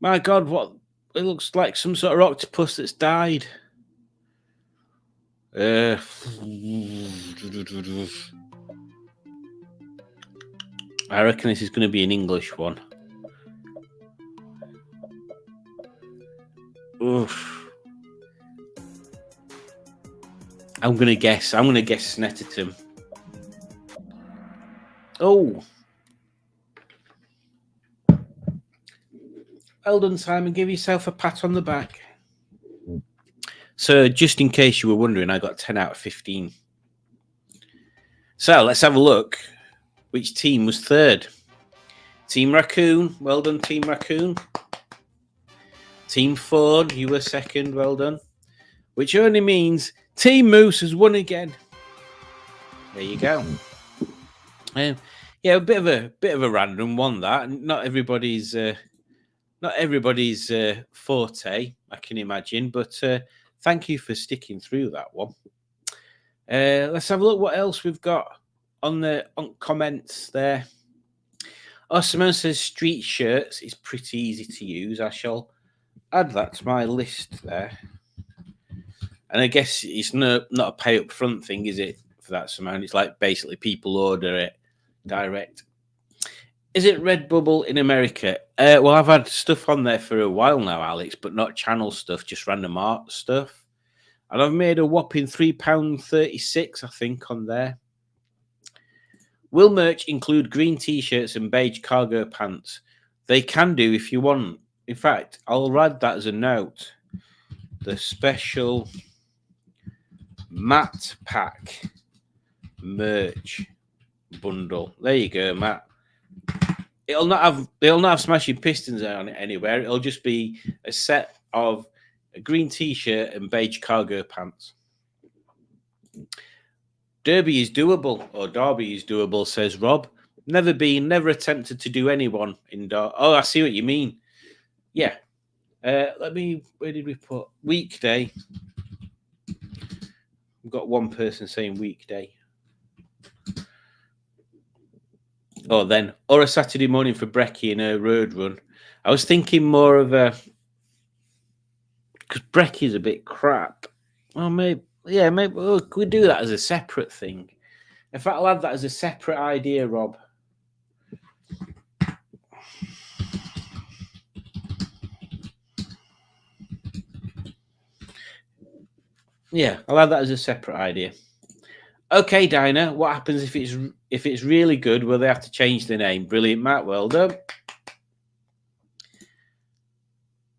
My God, what? It looks like some sort of octopus that's died. I reckon this is going to be an English one. Oof. I'm going to guess Snetterton. Oh. Well done, Simon. Give yourself a pat on the back. So, just in case you were wondering, I got 10 out of 15. So, let's have a look. Which team was third? Team Raccoon. Well done, Team Raccoon. Team Ford, you were second. Well done. Which only means Team Moose has won again. There you go. Yeah, a bit of a random one that. Not everybody's forte, I can imagine. But thank you for sticking through that one. Let's have a look what else we've got on comments there. Oh, Simone says street shirts is pretty easy to use. I shall add that to my list there. And I guess it's not a pay up front thing, is it, for that Simone? It's like basically people order it direct. Is it Redbubble in America? Well, I've had stuff on there for a while now, Alex, but not channel stuff, just random art stuff. And I've made a whopping £3.36, I think, on there. Will merch include green T-shirts and beige cargo pants? They can do if you want. In fact, I'll write that as a note. The special Matt Pack merch bundle. There you go, Matt. They'll not have Smashing Pistons on it anywhere. It'll just be a set of a green t-shirt and beige cargo pants. Derby is doable, or Derby is doable, says Rob. Never attempted to do anyone in Derby. Oh, I see what you mean. Yeah. Where did we put? Weekday. We've got one person saying weekday. Or a Saturday morning for Brekkie in a road run. I was thinking more of a, because Brekkie's a bit crap. Oh, maybe could we do that as a separate thing? In fact, I'll add that as a separate idea, Rob. Yeah, I'll add that as a separate idea. Okay, Dinah, what happens if it's really good? Will they have to change the name? Brilliant, Matt. Well done.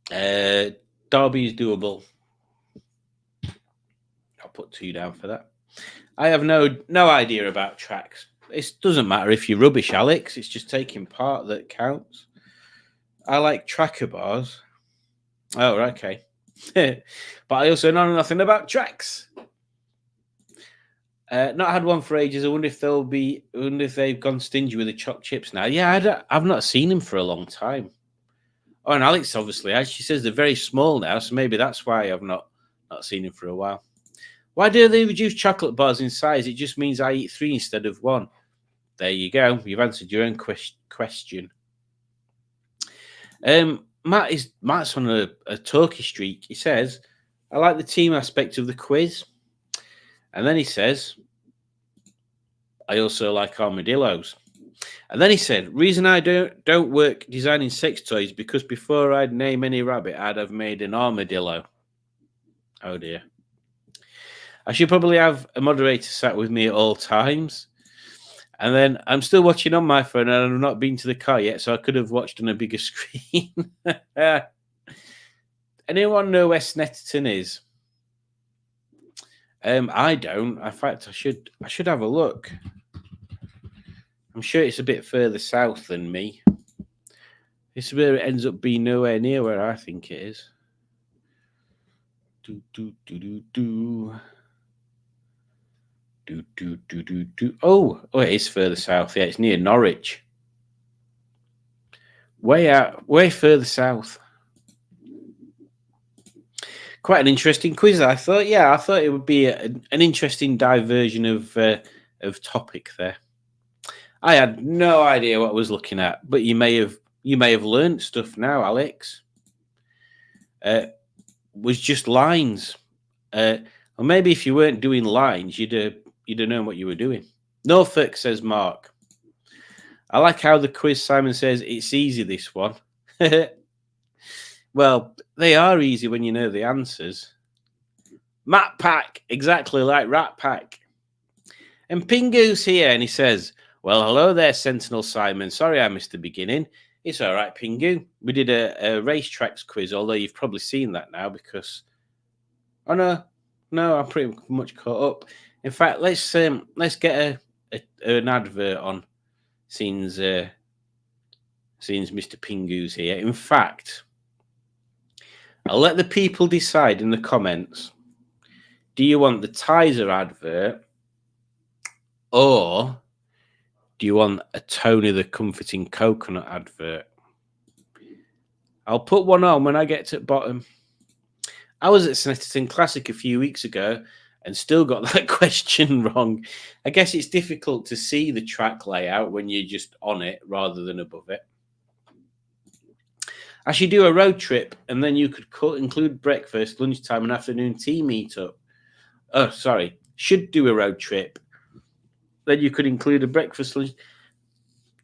Derby is doable. I'll put 2 down for that. I have no idea about tracks. It doesn't matter if you're rubbish, Alex. It's just taking part that counts. I like tracker bars. Oh, okay. But I also know nothing about tracks. Not had one for ages. I wonder if they've gone stingy with the choc chips now. Yeah, I've not seen them for a long time. Oh, and Alex obviously, as she says, they're very small now, so maybe that's why I've not seen them for a while. Why do they reduce chocolate bars in size? It just means I eat 3 instead of 1. There you go. You've answered your own question. Matt's on a talky streak. He says, I like the team aspect of the quiz. And then he says, I also like armadillos. And then he said, reason I don't work designing sex toys because before I'd name any rabbit, I'd have made an armadillo. Oh dear. I should probably have a moderator sat with me at all times. And then I'm still watching on my phone and I've not been to the car yet, so I could have watched on a bigger screen. Anyone know where Snetterton is? I don't. In fact, I should have a look. I'm sure it's a bit further south than me. This is where it ends up being nowhere near where I think it is. Oh, it is further south. Yeah, it's near Norwich. Way further south. Quite an interesting quiz, I thought. Yeah, I thought it would be an interesting diversion of topic there. I had no idea what I was looking at, but you may have learned stuff now, Alex. Was just lines, or maybe if you weren't doing lines, you'd have known what you were doing. Norfolk, says Mark. I like how the quiz, Simon says, it's easy, this one. Well, they are easy when you know the answers. Matt Pack, exactly like Rat Pack. And Pingu's here, and he says, well, hello there, Sentinel Simon. Sorry I missed the beginning. It's all right, Pingu. We did a racetracks quiz, although you've probably seen that now because... Oh, no, I'm pretty much caught up. In fact, let's get an advert on since Mr. Pingu's here. In fact, I'll let the people decide in the comments. Do you want the Tizer advert or do you want a Tony the Comforting Coconut advert? I'll put one on when I get to the bottom. I was at Snetterton Classic a few weeks ago and still got that question wrong. I guess it's difficult to see the track layout when you're just on it rather than above it. I should do a road trip and then you could include breakfast, lunchtime and afternoon tea meetup. Oh, sorry. Should do a road trip. Then you could include a breakfast, lunch.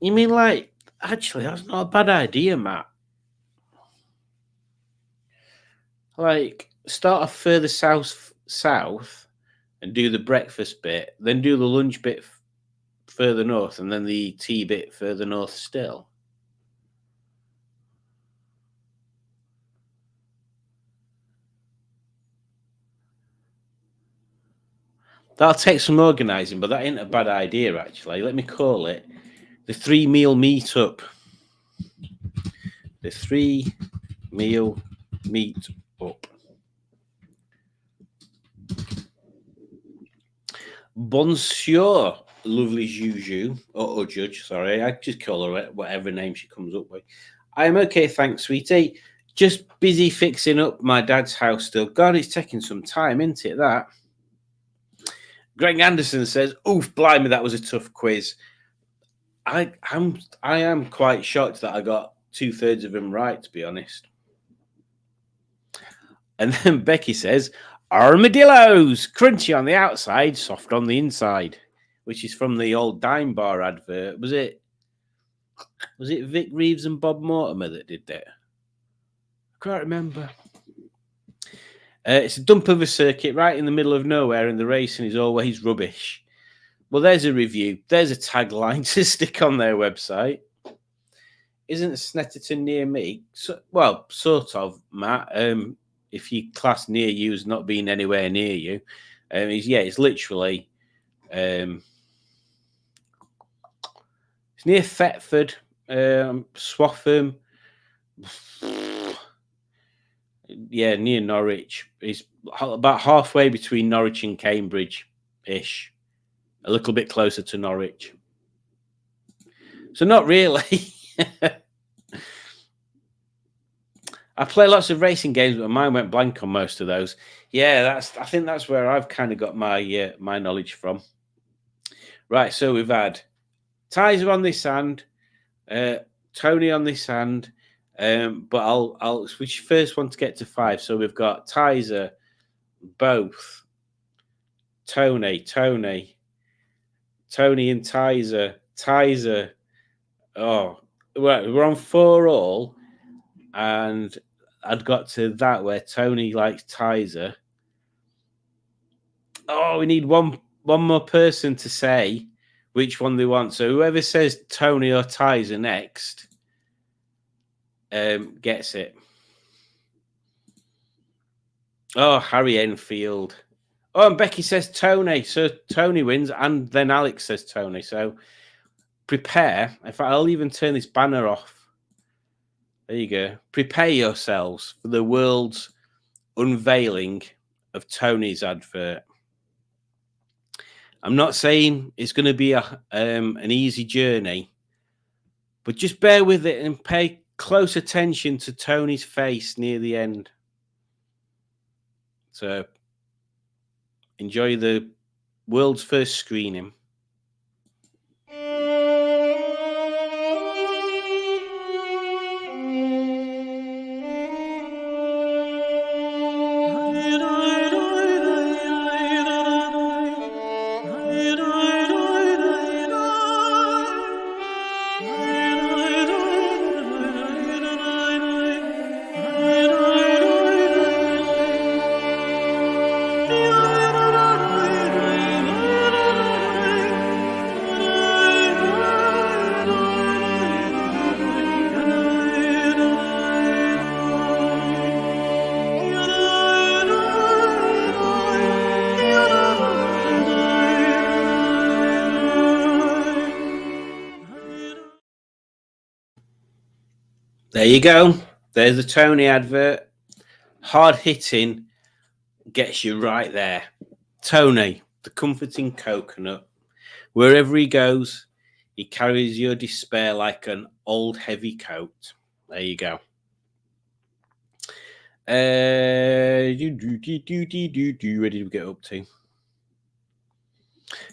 You mean like, actually, that's not a bad idea, Matt. Like, start off further south and do the breakfast bit, then do the lunch bit further north, and then the tea bit further north still. That'll take some organising, but that ain't a bad idea, actually. Let me call it the 3-meal meetup. The 3-meal meetup. Bonjour, lovely Juju, or Judge, sorry. I just call her whatever name she comes up with. I'm okay, thanks, sweetie. Just busy fixing up my dad's house still. God, it's taking some time, isn't it, that? Greg Anderson says, oof, blimey, that was a tough quiz. I am quite shocked that I got 2/3 of them right, to be honest. And then Becky says, armadillos, crunchy on the outside, soft on the inside, which is from the old Dime Bar advert. Was it Vic Reeves and Bob Mortimer that did that? I can't remember. It's a dump of a circuit right in the middle of nowhere, and the racing is always rubbish. Well, there's a review. There's a tagline to stick on their website. Isn't Snetterton near me? Well, sort of, Matt. If you class near you as not being anywhere near you, it's literally it's near Thetford, Swaffham. Yeah, near Norwich. It's about halfway between Norwich and Cambridge-ish. A little bit closer to Norwich. So not really. I play lots of racing games, but mine went blank on most of those. Yeah, I think that's where I've kind of got my my knowledge from. Right, so we've had Tizer on this hand, Tony on this hand, but I'll switch first one to get to 5. So we've got Tizer, both, Tony and Tizer. Oh, we're on 4 all, and I'd got to that where Tony likes Tizer. Oh, we need one more person to say which one they want. So whoever says Tony or Tizer next gets it. Oh, Harry Enfield. Oh, and Becky says Tony. So Tony wins, and then Alex says Tony. So prepare. In fact, I'll even turn this banner off. There you go. Prepare yourselves for the world's unveiling of Tony's advert. I'm not saying it's going to be an easy journey, but just bear with it and pay close attention to Tony's face near the end. So enjoy the world's first screening. There you go. There's the Tony advert. Hard hitting gets you right there. Tony, the comforting coconut. Wherever he goes, he carries your despair like an old heavy coat. There you go. Where did we get up to?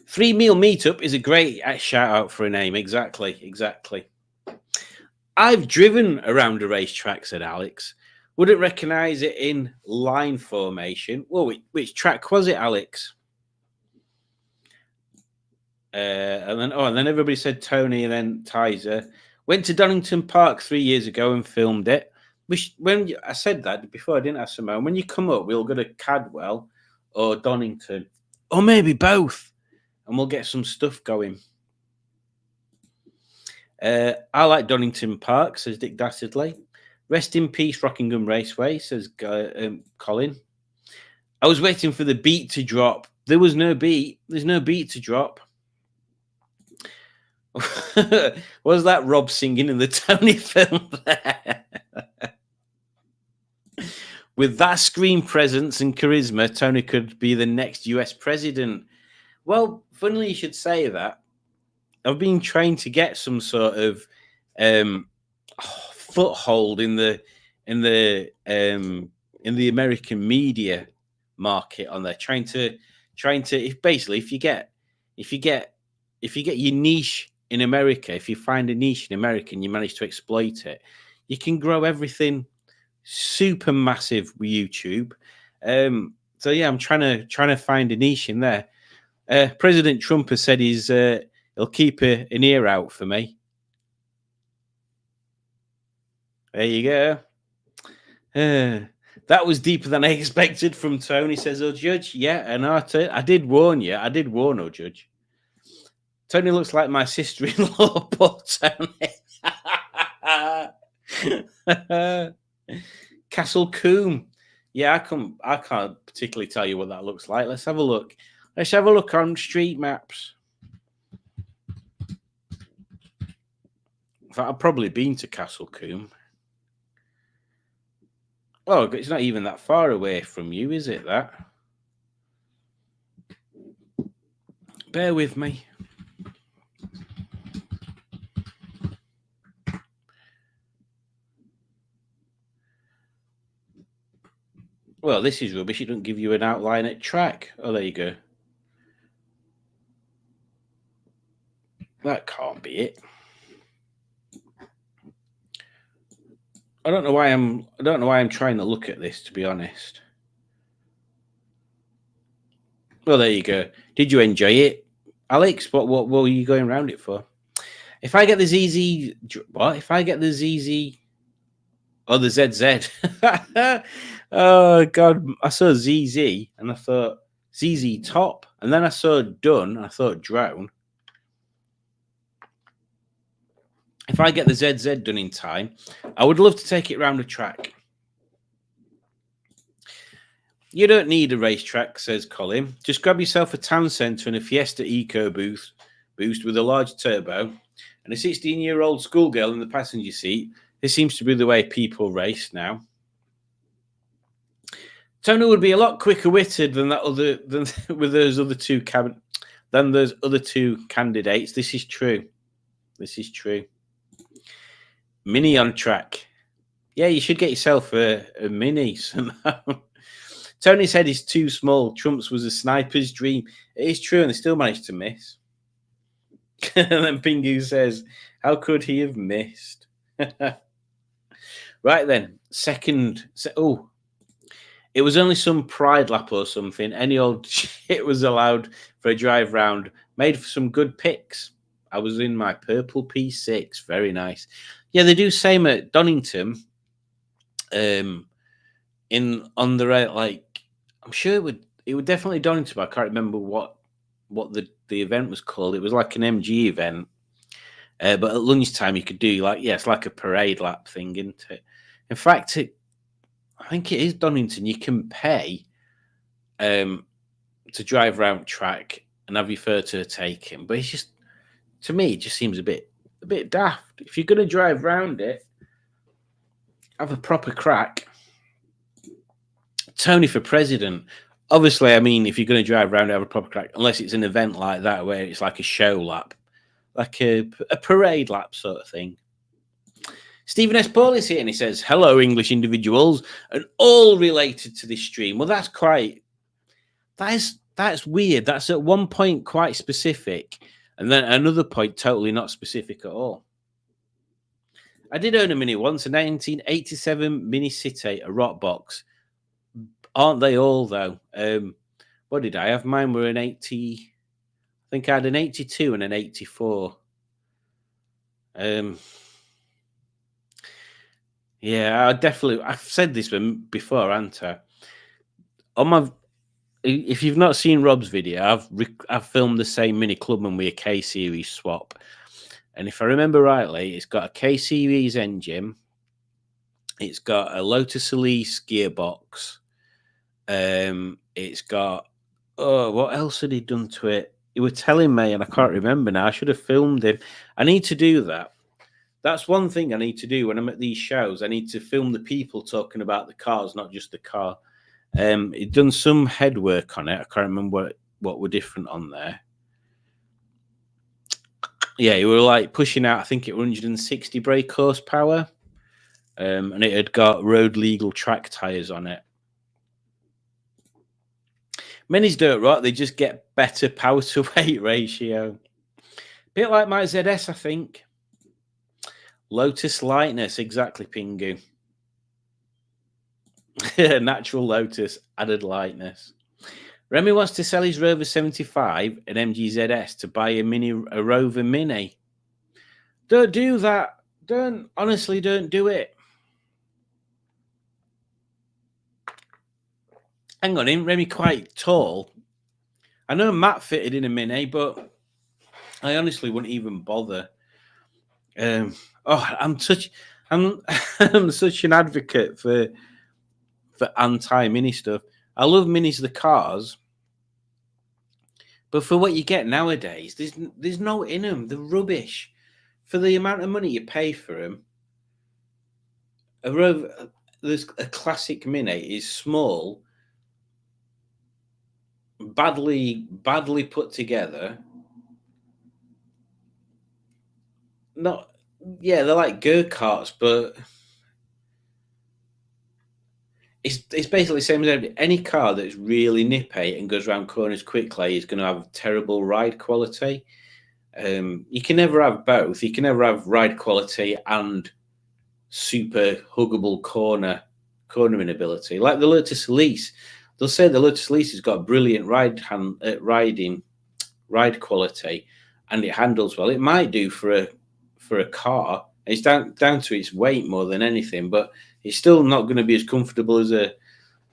3-meal meetup is a great shout out for a name. Exactly. I've driven around a racetrack, said Alex. Wouldn't recognise it in line formation. Well, which track was it, Alex? And then everybody said Tony and then Tizer. Went to Donington Park 3 years ago and filmed it. When I said that before, I didn't ask Simone. When you come up, we'll go to Cadwell or Donington, or maybe both, and we'll get some stuff going. I like Donington Park, says Dick Dastardly. Rest in peace, Rockingham Raceway, says Colin. I was waiting for the beat to drop There was no beat. There's no beat to drop. Was that Rob singing in the Tony film there? With that screen presence and charisma, Tony could be the next US president. Well, funnily you should say that. I've been trying to get some sort of foothold in the American media market on there, trying to if you get your niche in America, if you find a niche in America and you manage to exploit it, you can grow everything super massive with YouTube. So yeah, I'm trying to find a niche in there. President Trump has said he'll keep an ear out for me. There you go. That was deeper than I expected from Tony, says Oh Judge. Yeah, and I did warn you. I did warn Oh Judge. Tony looks like my sister-in-law, poor Tony. Castle Coombe. Yeah, I can't particularly tell you what that looks like. Let's have a look. Let's have a look on street maps. In fact, I've probably been to Castle Coombe. Oh, it's not even that far away from you, is it, that? Bear with me. Well, this is rubbish. It doesn't give you an outline at track. Oh, there you go. That can't be it. I don't know why I'm trying to look at this, to be honest. Well, there you go. Did you enjoy it, Alex? What were you going around it for? If I get the ZZ, what? If I get the ZZ, oh, the ZZ. Oh God, I saw ZZ and I thought ZZ Top, and then I saw Done and I thought Drown. If I get the ZZ done in time, I would love to take it round the track. You don't need a racetrack, says Colin. Just grab yourself a town centre and a Fiesta Eco boost with a large turbo and a 16-year-old schoolgirl in the passenger seat. This seems to be the way people race now. Tony would be a lot quicker-witted than with those other two candidates. This is true. This is true. Mini on track. Yeah, you should get yourself a mini somehow. Tony's head is too small. Trump's was a sniper's dream. It is true, and they still managed to miss. And then Pingu says, how could he have missed? Right then, it was only some pride lap or something. Any old shit was allowed for a drive round. Made for some good picks. I was in my purple P6. Very nice. Yeah, they do same at Donington. On the right, like I'm sure it would definitely Donington, but I can't remember what the event was called. It was like an MG event. But at lunchtime you could do it's like a parade lap thing, isn't it? In fact, I think it is Donington. You can pay to drive around track and have your photo taken, but it's just, to me, it just seems a bit daft. If you're going to drive around it, have a proper crack. Tony for president. Obviously, I mean, if you're going to drive around, have a proper crack, unless it's an event like that where it's like a show lap, like a parade lap sort of thing. Stephen S. Paul is here and he says, hello, English individuals, and all related to this stream. Well, that's weird. That's at one point quite specific, and then another point totally not specific at all. I did own a Mini once, a 1987 Mini City, a rock box. Aren't they all, though? What did I have? Mine were an 80... I think I had an 82 and an 84. Yeah, I've said this before, haven't I? If you've not seen Rob's video, I've filmed the same Mini Clubman with a K Series swap, and if I remember rightly, it's got a K Series engine, it's got a Lotus Elise gearbox, it's got Oh, what else had he done to it? He was telling me, and I can't remember now. I should have filmed him. I need to do that. That's one thing I need to do when I'm at these shows. I need to film the people talking about the cars, not just the car. He'd done some head work on it. I can't remember what were different on there. Yeah, he were like pushing out, I think it 160 brake horsepower. And it had got road legal track tires on it. Minis don't rot, they just get better power to weight ratio. Bit like my ZS, I think. Lotus lightness, exactly, Pingu. Natural Lotus, added lightness. Remy wants to sell his Rover 75 and MG ZS to buy a Rover Mini. Don't do that. Honestly, don't do it. Hang on, isn't Remy quite tall? I know Matt fitted in a Mini, but I honestly wouldn't even bother. I'm such an advocate for anti-mini stuff. I love minis, the cars, but for what you get nowadays, there's no in them. They're rubbish. For the amount of money you pay for them, there's a classic Mini is small, badly put together. They're like go-karts, but it's basically the same as any car that's really nippy and goes around corners quickly is going to have terrible ride quality. You can never have both. You can never have ride quality and super huggable cornering ability. Like the Lotus Elise, they'll say the Lotus Elise has got brilliant ride quality, and it handles well. It might do for a car. It's down to its weight more than anything, but it's still not going to be as comfortable as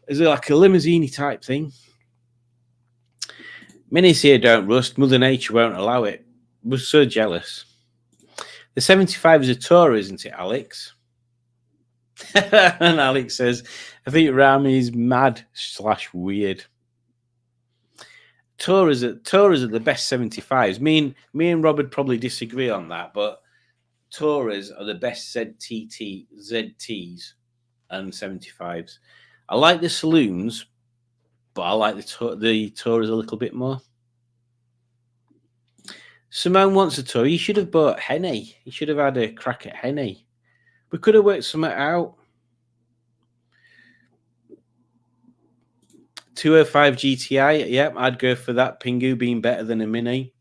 like a limousine type thing. Minis here don't rust. Mother Nature won't allow it. We're so jealous. The 75 is a Tourer, isn't it, Alex? And Alex says, I think Rami is mad / weird. Tourers are the best 75s. Me and Rob would probably disagree on that, but Tourers are the best ZTs and 75s. I like the saloons, but I like the Tourers a little bit more. Simone wants a Tourer. You should have bought Henny. You should have had a crack at Henny. We could have worked something out. 205 GTI. Yep, I'd go for that. Pingu being better than a Mini.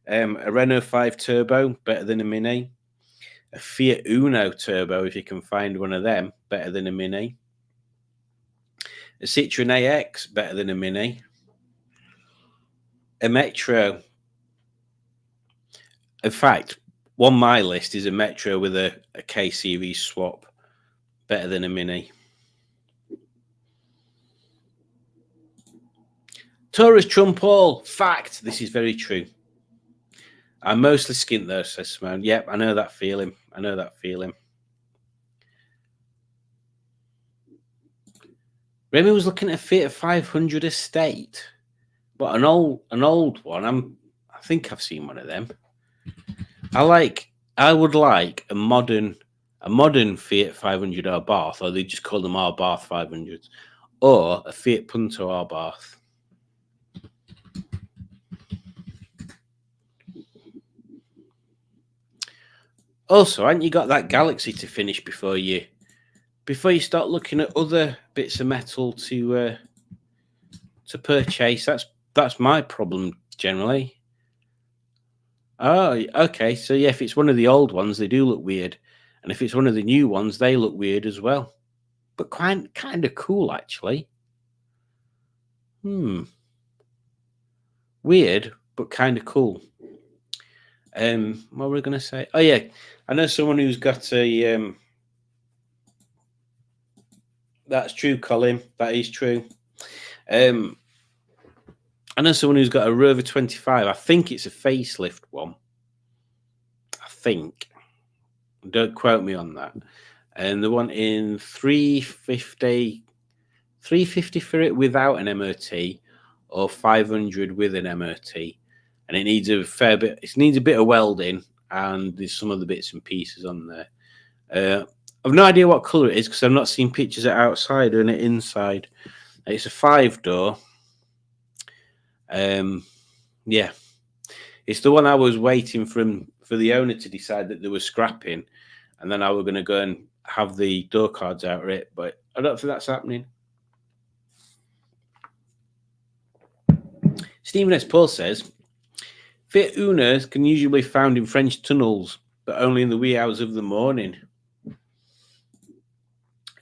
A Renault 5 Turbo, better than a Mini. A Fiat Uno Turbo, if you can find one of them, better than a Mini. A Citroen AX, better than a Mini. A Metro. In fact, on my list is a Metro with a K series swap, better than a Mini. Taurus trump all. Fact. This is very true. I'm mostly skint though, says Simone. Yep, I know that feeling. Remy was looking at a Fiat 500 Estate, but an old one. I think I've seen one of them. I would like a modern Fiat 500 Abarth, or they just call them Abarth 500s, or a Fiat Punto Abarth. Also, haven't you got that Galaxy to finish before you start looking at other bits of metal to purchase? That's my problem generally. Oh, okay. So yeah, if it's one of the old ones, they do look weird, and if it's one of the new ones, they look weird as well. But kind of cool, actually. Weird, but kind of cool. What were we going to say? Oh yeah, I know someone who's got a. That's true, Colin. That is true. I know someone who's got a Rover 25. I think it's a facelift one. I think. Don't quote me on that. And the one in 350 for it without an MOT, or 500 with an MOT, and it needs a fair bit. It needs a bit of welding, and there's some of the bits and pieces on there. I've no idea what colour it is because I've not seen pictures of it outside or inside. It's a 5-door. Yeah, it's the one I was waiting for the owner to decide that they were scrapping, and then I were going to go and have the door cards out of it, but I don't think that's happening. Stephen S. Paul says, Fiat Unos can usually be found in French tunnels, but only in the wee hours of the morning.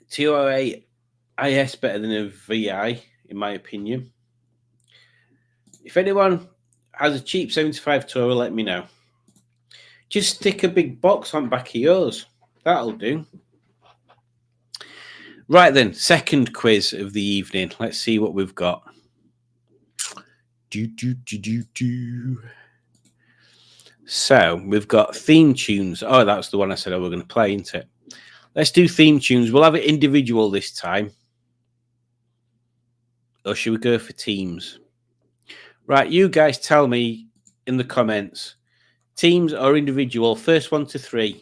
TOA IS better than a VI, in my opinion. If anyone has a cheap 75 Tourer, let me know. Just stick a big box on back of yours. That'll do. Right then, second quiz of the evening. Let's see what we've got. So we've got theme tunes. Oh, that's the one I said I were going to play, isn't it? Let's do theme tunes. We'll have it individual this time. Or should we go for teams? Right, you guys tell me in the comments. Teams or individual? First 1 to 3.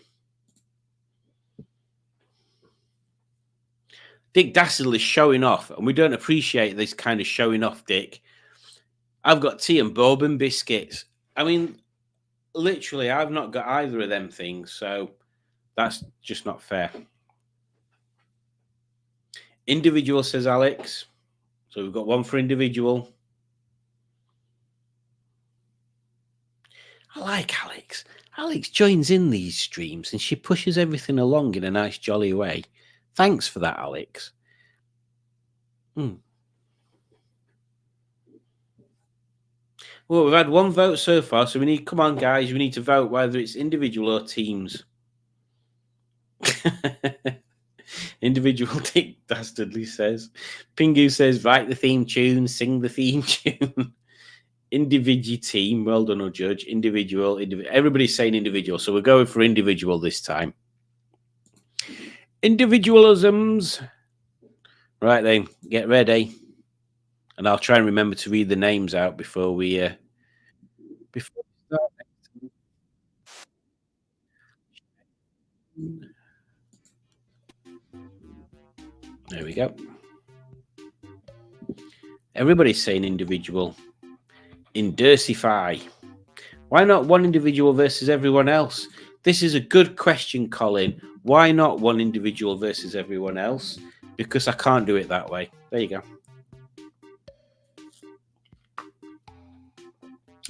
Dick Dastardly is showing off, and we don't appreciate this kind of showing off, Dick. I've got tea and bourbon biscuits. I mean, literally, I've not got either of them things, so that's just not fair. Individual, says Alex. So we've got one for individual. I like Alex. Alex joins in these streams and she pushes everything along in a nice, jolly way. Thanks for that, Alex. Well, we've had one vote so far, so we need, come on, guys, we need to vote whether it's individual or teams. Individual, Dick Dastardly says. Pingu says, write the theme tune, sing the theme tune. Individual team, well done, or judge. Individual, everybody's saying individual, so we're going for individual this time. Individualisms. Right then, get ready. And I'll try and remember to read the names out before we start. There we go. Everybody's saying individual. Indursify. Why not one individual versus everyone else? This is a good question, Colin. Why not one individual versus everyone else? Because I can't do it that way. There you go.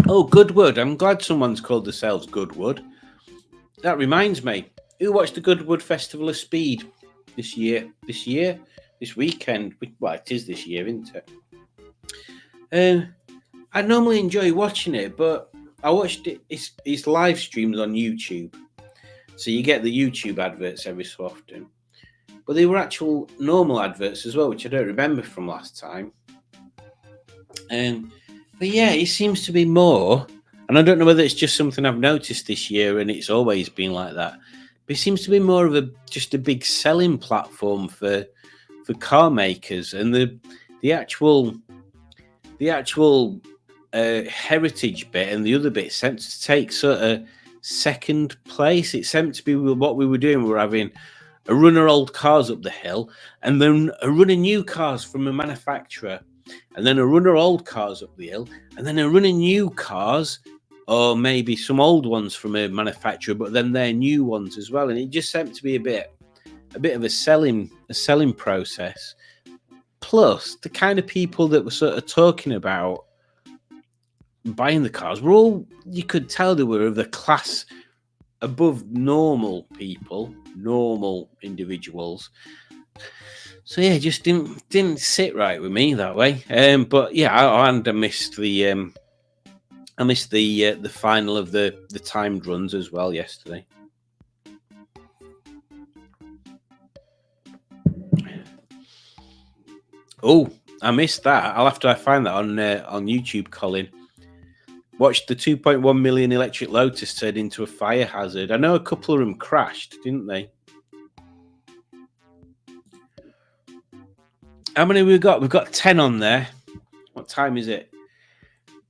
Oh, Goodwood. I'm glad someone's called themselves Goodwood. That reminds me. Who watched the Goodwood Festival of Speed this year? This weekend? Well, it is this year, isn't it? I normally enjoy watching it, but I watched it. It's live streamed on YouTube. So you get the YouTube adverts every so often. But they were actual normal adverts as well, which I don't remember from last time. But yeah, it seems to be more, and I don't know whether it's just something I've noticed this year and it's always been like that, but it seems to be more of just a big selling platform for car makers, and the actual heritage bit and the other bit seemed to take sort of second place. It seemed to be what we were doing. We were having a run of old cars up the hill, and then a run of new cars from a manufacturer, and then a run of old cars up the hill, and then a run of new cars, or maybe some old ones from a manufacturer, but then they're new ones as well. And it just seemed to be a bit of a selling process. Plus, the kind of people that were sort of talking about buying the cars were all, you could tell they were of the class above normal people, normal individuals. So yeah, it just didn't sit right with me that way. But yeah, I missed the final of the timed runs as well yesterday. Oh, I missed that. I'll have to find that on YouTube, Colin. Watched the 2.1 million electric Lotus turn into a fire hazard. I know a couple of them crashed, didn't they? How many we got? We've got 10 on there. What time is it?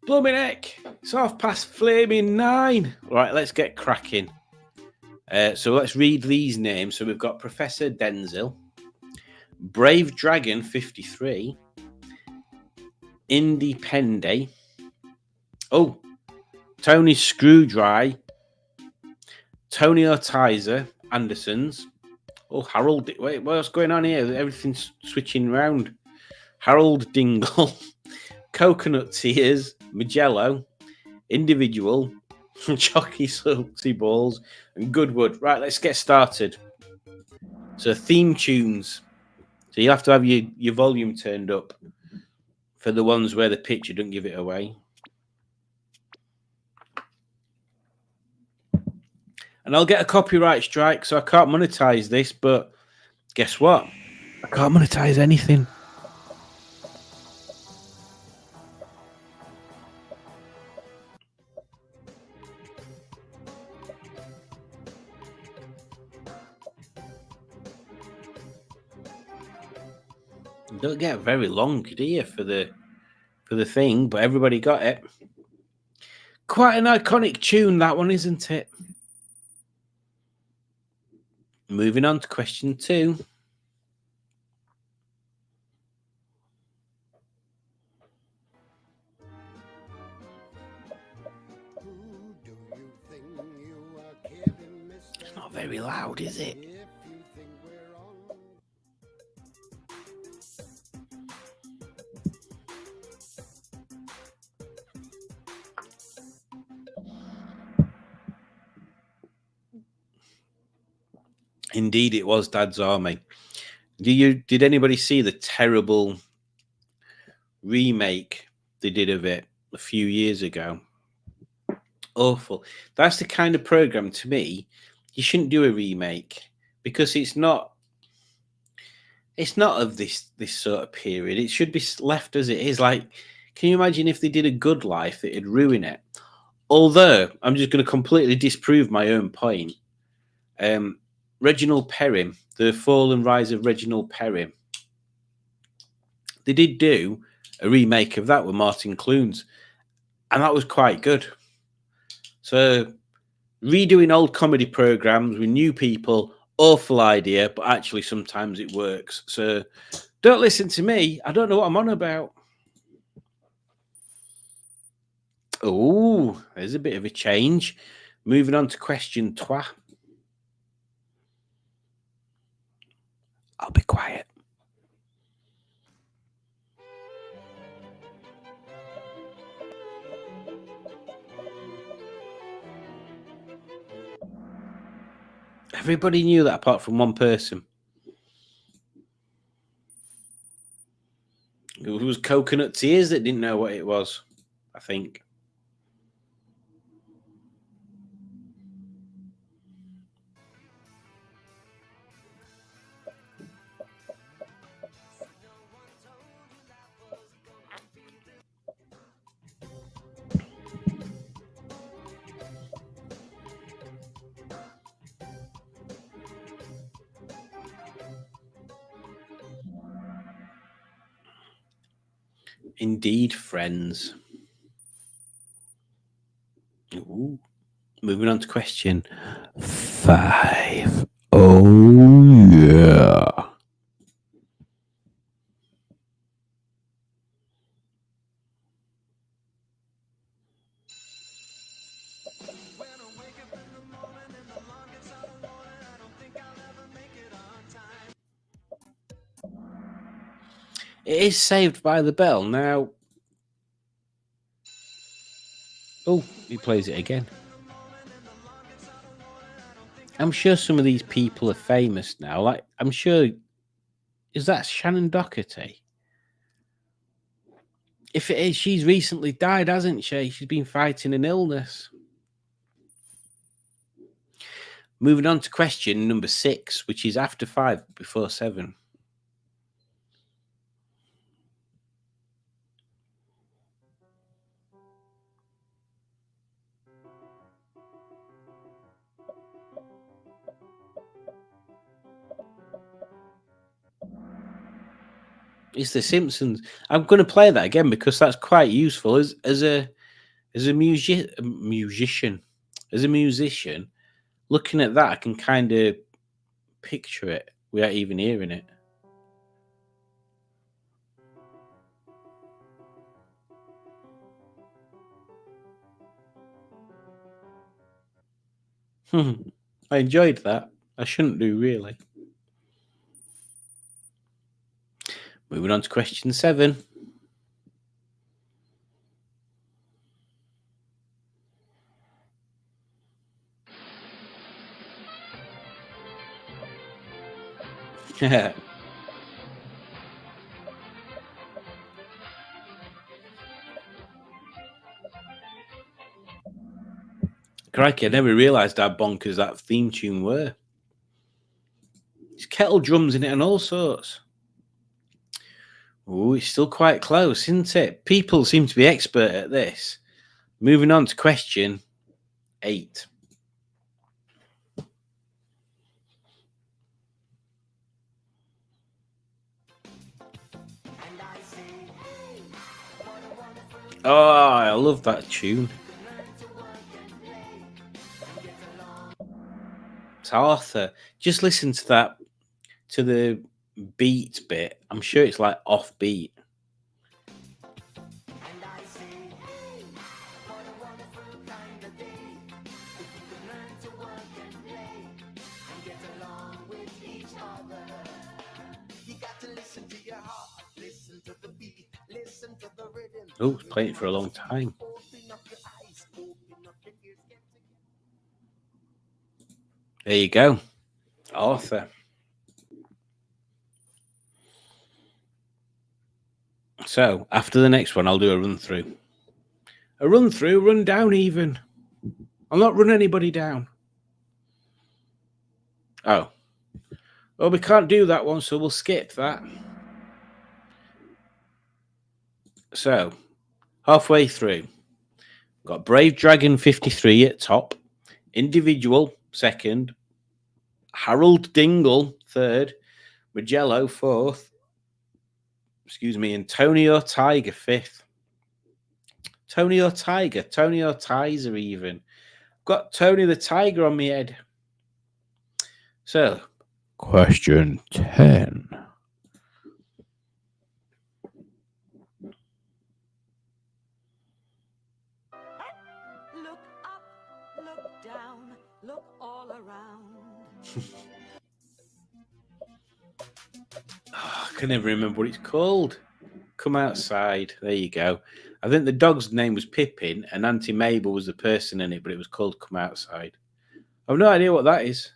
Blooming heck! It's 9:30. Right, let's get cracking. So let's read these names. So we've got Professor Denzil, Brave Dragon 53, Independe. Oh, Tony Screwdry, Tony Ortiza, Andersons. Oh, Harold. Wait, what's going on here? Everything's switching round. Harold Dingle, Coconut Tears, Magello, Individual, Chalky Salty Balls, and Goodwood. Right, let's get started. So, theme tunes. So, you have to have your volume turned up for the ones where the picture don't give it away. And I'll get a copyright strike, so I can't monetize this, but guess what? I can't monetize anything. Don't get very long, do you, for the thing, but everybody got it. Quite an iconic tune, that one, isn't it? Moving on to question 2. It's not very loud, is it? Indeed, it was Dad's Army. Did anybody see the terrible remake they did of it a few years ago? Awful. That's the kind of program, to me, you shouldn't do a remake, because it's not of this sort of period. It should be left as it is. Like, can you imagine if they did a Good Life? It'd ruin it. Although I'm just going to completely disprove my own point. Reginald Perrin, The Fall and Rise of Reginald Perrin. They did do a remake of that with Martin Clunes, and that was quite good. So, redoing old comedy programs with new people, awful idea, but actually sometimes it works. So, don't listen to me. I don't know what I'm on about. Oh, there's a bit of a change. Moving on to question 3. I'll be quiet. Everybody knew that apart from one person. It was Coconut Tears that didn't know what it was, I think. Indeed, friends. Ooh. Moving on to question 5. Oh, yeah. It is Saved by the Bell. Now, oh, he plays it again. I'm sure some of these people are famous now. Like, I'm sure, is that Shannon Doherty? If it is, she's recently died, hasn't she? She's been fighting an illness. Moving on to question number 6, which is after 5, before 7. It's The Simpsons. I'm going to play that again because that's quite useful as a musician. As a musician, looking at that, I can kind of picture it without even hearing it. I enjoyed that. I shouldn't do, really. Moving on to question 7. Crikey, I never realised how bonkers that theme tune were. There's kettle drums in it and all sorts. Oh, it's still quite close, isn't it? People seem to be expert at this. Moving on to question 8. Oh, I love that tune. It's Arthur. Just listen to that, to the beat bit. I'm sure it's like offbeat. Oh, it's playing it for a long time. There you go. Arthur. So, after the next one, I'll do a run through. A run through, run down even. I'll not run anybody down. Oh. Well, we can't do that one, so we'll skip that. So, halfway through, got Brave Dragon 53 at top, Individual second, Harold Dingle third, Magello fourth, Antonio Tiger fifth. Tony or Tiger, Tony or Tizer even. Got Tony the Tiger on my head. So, question 10. Look up, look down, look all around. I can never remember what it's called. Come Outside. There you go. I think the dog's name was Pippin and Auntie Mabel was the person in it, but it was called Come Outside. I've no idea what that is.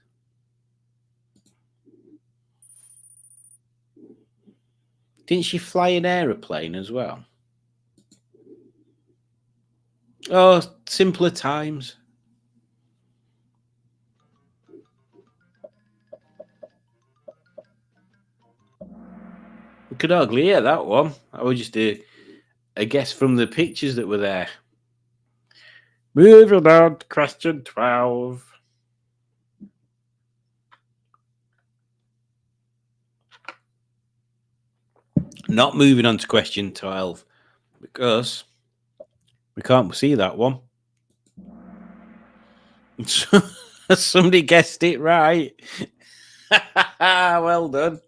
Didn't she fly an aeroplane as well? Oh, Simpler Times. We could hardly hear that one. I was just a guess from the pictures that were there. Moving on to question 12. Not moving on to question 12 because we can't see that one. Somebody guessed it right. Well done.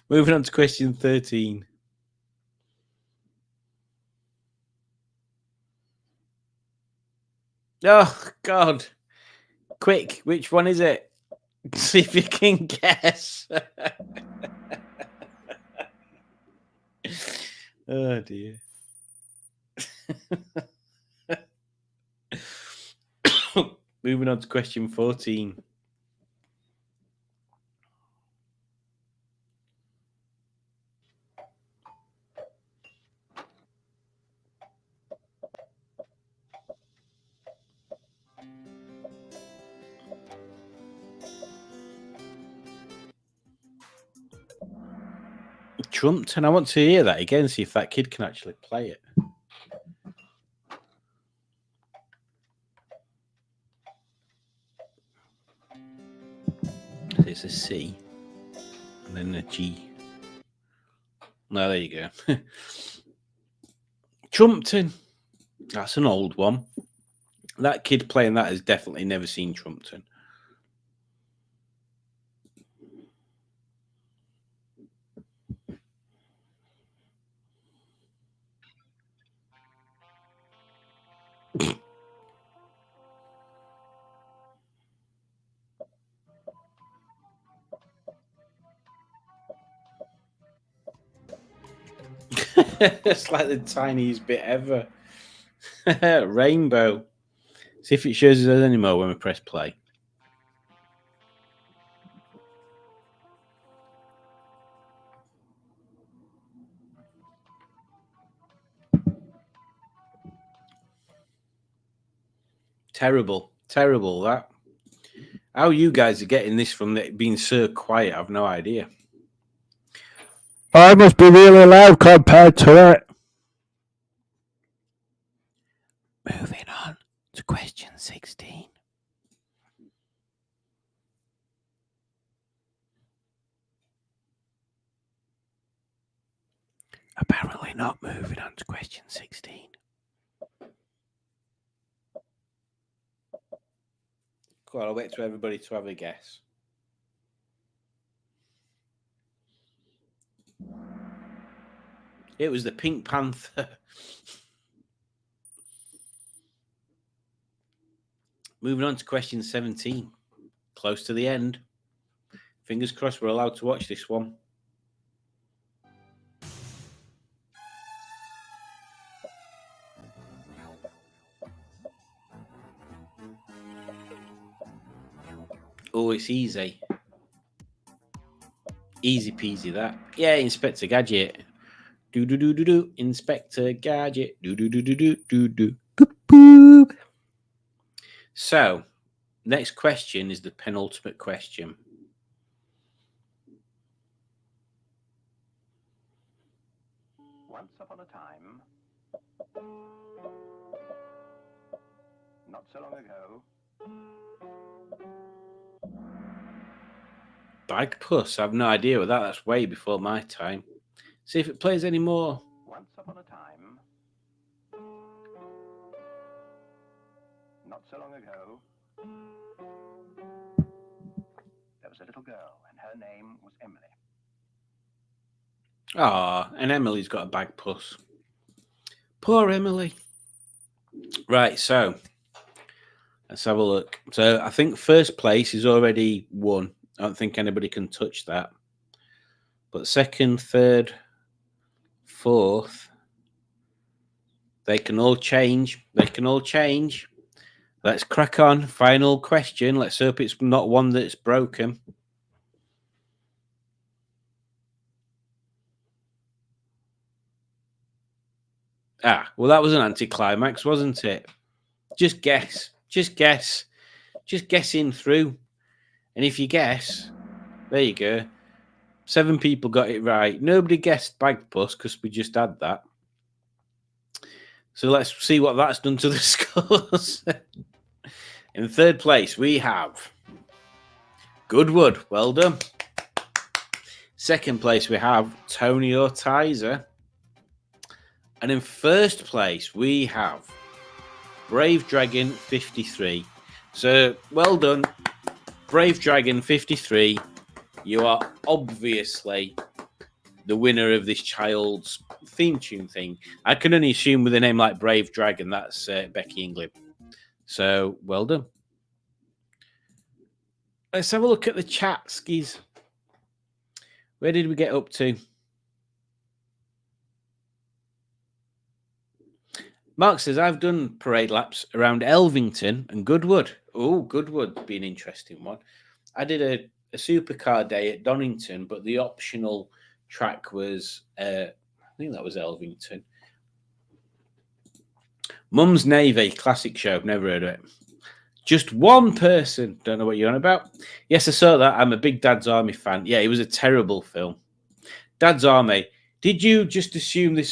Moving on to question 13. Oh, God. Quick, which one is it? See if you can guess. Oh, dear. Moving on to question 14. Trumpton. I want to hear that again, see if that kid can actually play it. It's a C. And then a G. No, there you go. Trumpton. That's an old one. That kid playing that has definitely never seen Trumpton. It's like the tiniest bit ever. Rainbow. See if it shows us anymore when we press play. Terrible. Terrible, that. How you guys are getting this from it being so quiet, I've no idea. I must be really loud compared to it. Moving on to question 16. Apparently not moving on to question 16. Go on, I'll wait for everybody to have a guess. It was the Pink Panther. Moving on to question 17. Close to the end. Fingers crossed we're allowed to watch this one. Oh, it's easy. Easy peasy, that. Yeah, Inspector Gadget. Do do do do do. Inspector Gadget. Do do do do do do do. Boop. So, next question is the penultimate question. Once upon a time, not so long ago, Bagpuss. I've no idea what that. That's way before my time. See if it plays any more. once upon a time, not so long ago, there was a little girl, and her name was Emily. Ah, and Emily's got a Bagpuss. Poor Emily. Right, so let's have a look. So I think first place is already won. I don't think anybody can touch that. But second, third, fourth, they can all change. They can all change. Let's crack on. Final question. Let's hope it's not one that's broken. Ah, well, that was an anticlimax, wasn't it? Just guess. Just guess. Just guessing through. And if you guess, there you go. 7 people got it right. Nobody guessed Bagpuss because we just had that. So let's see what that's done to the scores. In third place, we have Goodwood. Well done. Second place, we have Tony Ortiza. And in first place, we have Brave Dragon 53. So, well done, Brave Dragon 53. You are obviously the winner of this child's theme tune thing. I can only assume with a name like Brave Dragon, that's Becky England. So, well done. Let's have a look at the chat, skis. Where did we get up to? Mark says, I've done parade laps around Elvington and Goodwood. Oh, Goodwood would be an interesting one. I did a supercar day at Donington, but the optional track was, I think that was Elvington. Mum's Navy, classic show. Never heard of it. Just one person. Don't know what you're on about. Yes, I saw that. I'm a big Dad's Army fan. Yeah, it was a terrible film. Dad's Army. Did you just assume this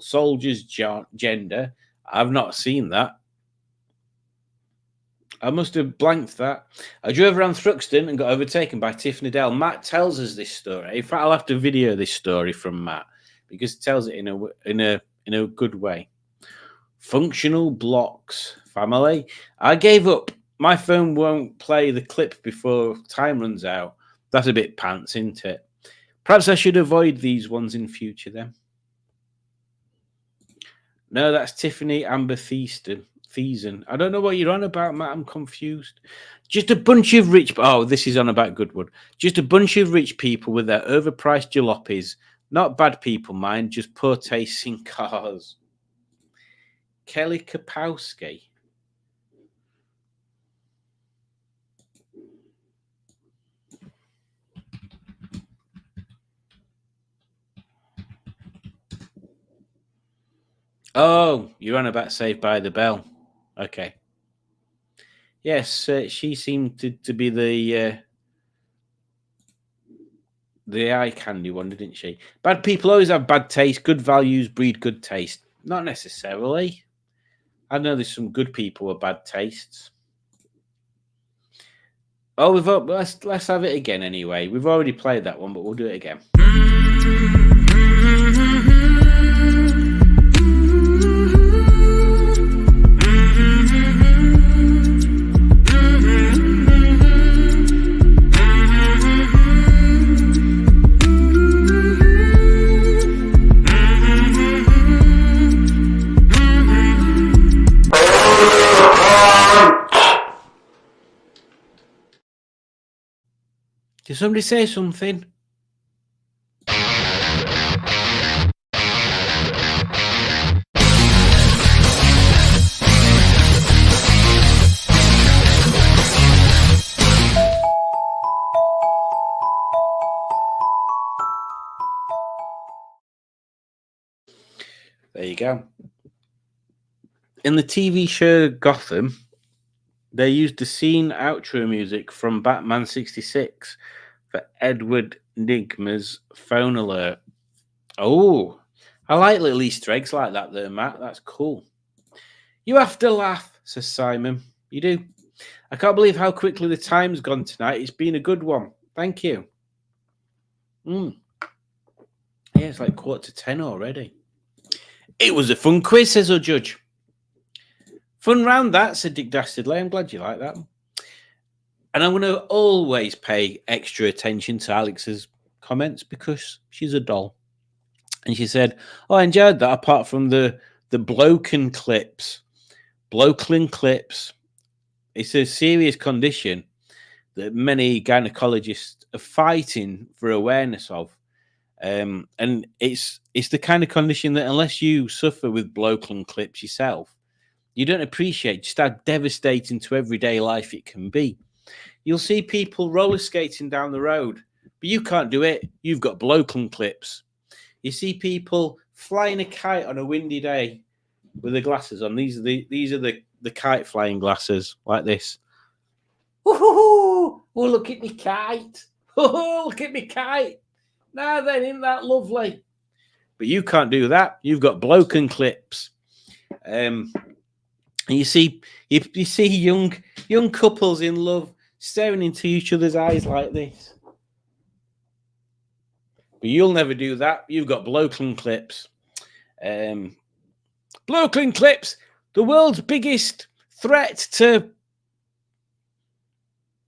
soldier's gender? I've not seen that. I must have blanked that. I drove around Thruxton and got overtaken by Tiffany Dell. Matt tells us this story. In fact, I'll have to video this story from Matt because he tells it in a good way. Functional blocks, family. I gave up. My phone won't play the clip before time runs out. That's a bit pants, isn't it? Perhaps I should avoid these ones in future then. No, that's Tiffany Amber Thiessen. I don't know what you're on about, Matt. I'm confused. Just a bunch of rich... Oh, this is on about Goodwood. Just a bunch of rich people with their overpriced jalopies. Not bad people, mind. Just poor taste in cars. Kelly Kapowski. Oh, you're on about Saved by the Bell. Okay. Yes, she seemed to be the eye candy one, didn't she? Bad people always have bad taste. Good values breed good taste. Not necessarily. I know there's some good people with bad tastes. Oh, let's have it again anyway. We've already played that one, but we'll do it again. Did somebody say something? There you go. In the TV show Gotham, they used the scene outro music from Batman 66 for Edward Nygma's phone alert. Oh, I like little Easter eggs like that there, Matt. That's cool. You have to laugh, says Simon. You do. I can't believe how quickly the time's gone tonight. It's been a good one. Thank you. Yeah, it's like 9:45 already. It was a fun quiz, says our judge. Fun round that, said Dick Dastardly. I'm glad you like that. And I'm going to always pay extra attention to Alex's comments because she's a doll. And she said, oh, I enjoyed that apart from the Bloken clips. Bloken clips. It's a serious condition that many gynecologists are fighting for awareness of. And it's the kind of condition that unless you suffer with Bloken clips yourself, you don't appreciate just how devastating to everyday life it can be. You'll see people roller skating down the road, but you can't do it. You've got Bloken clips. You see people flying a kite on a windy day with the glasses on. These are the kite flying glasses like this. Oh, look at me kite. Oh, look at me kite. Now then, isn't that lovely? But you can't do that. You've got Bloken clips. And you see young couples in love staring into each other's eyes like this. But you'll never do that. You've got Bloken clips. Bloken clips, the world's biggest threat to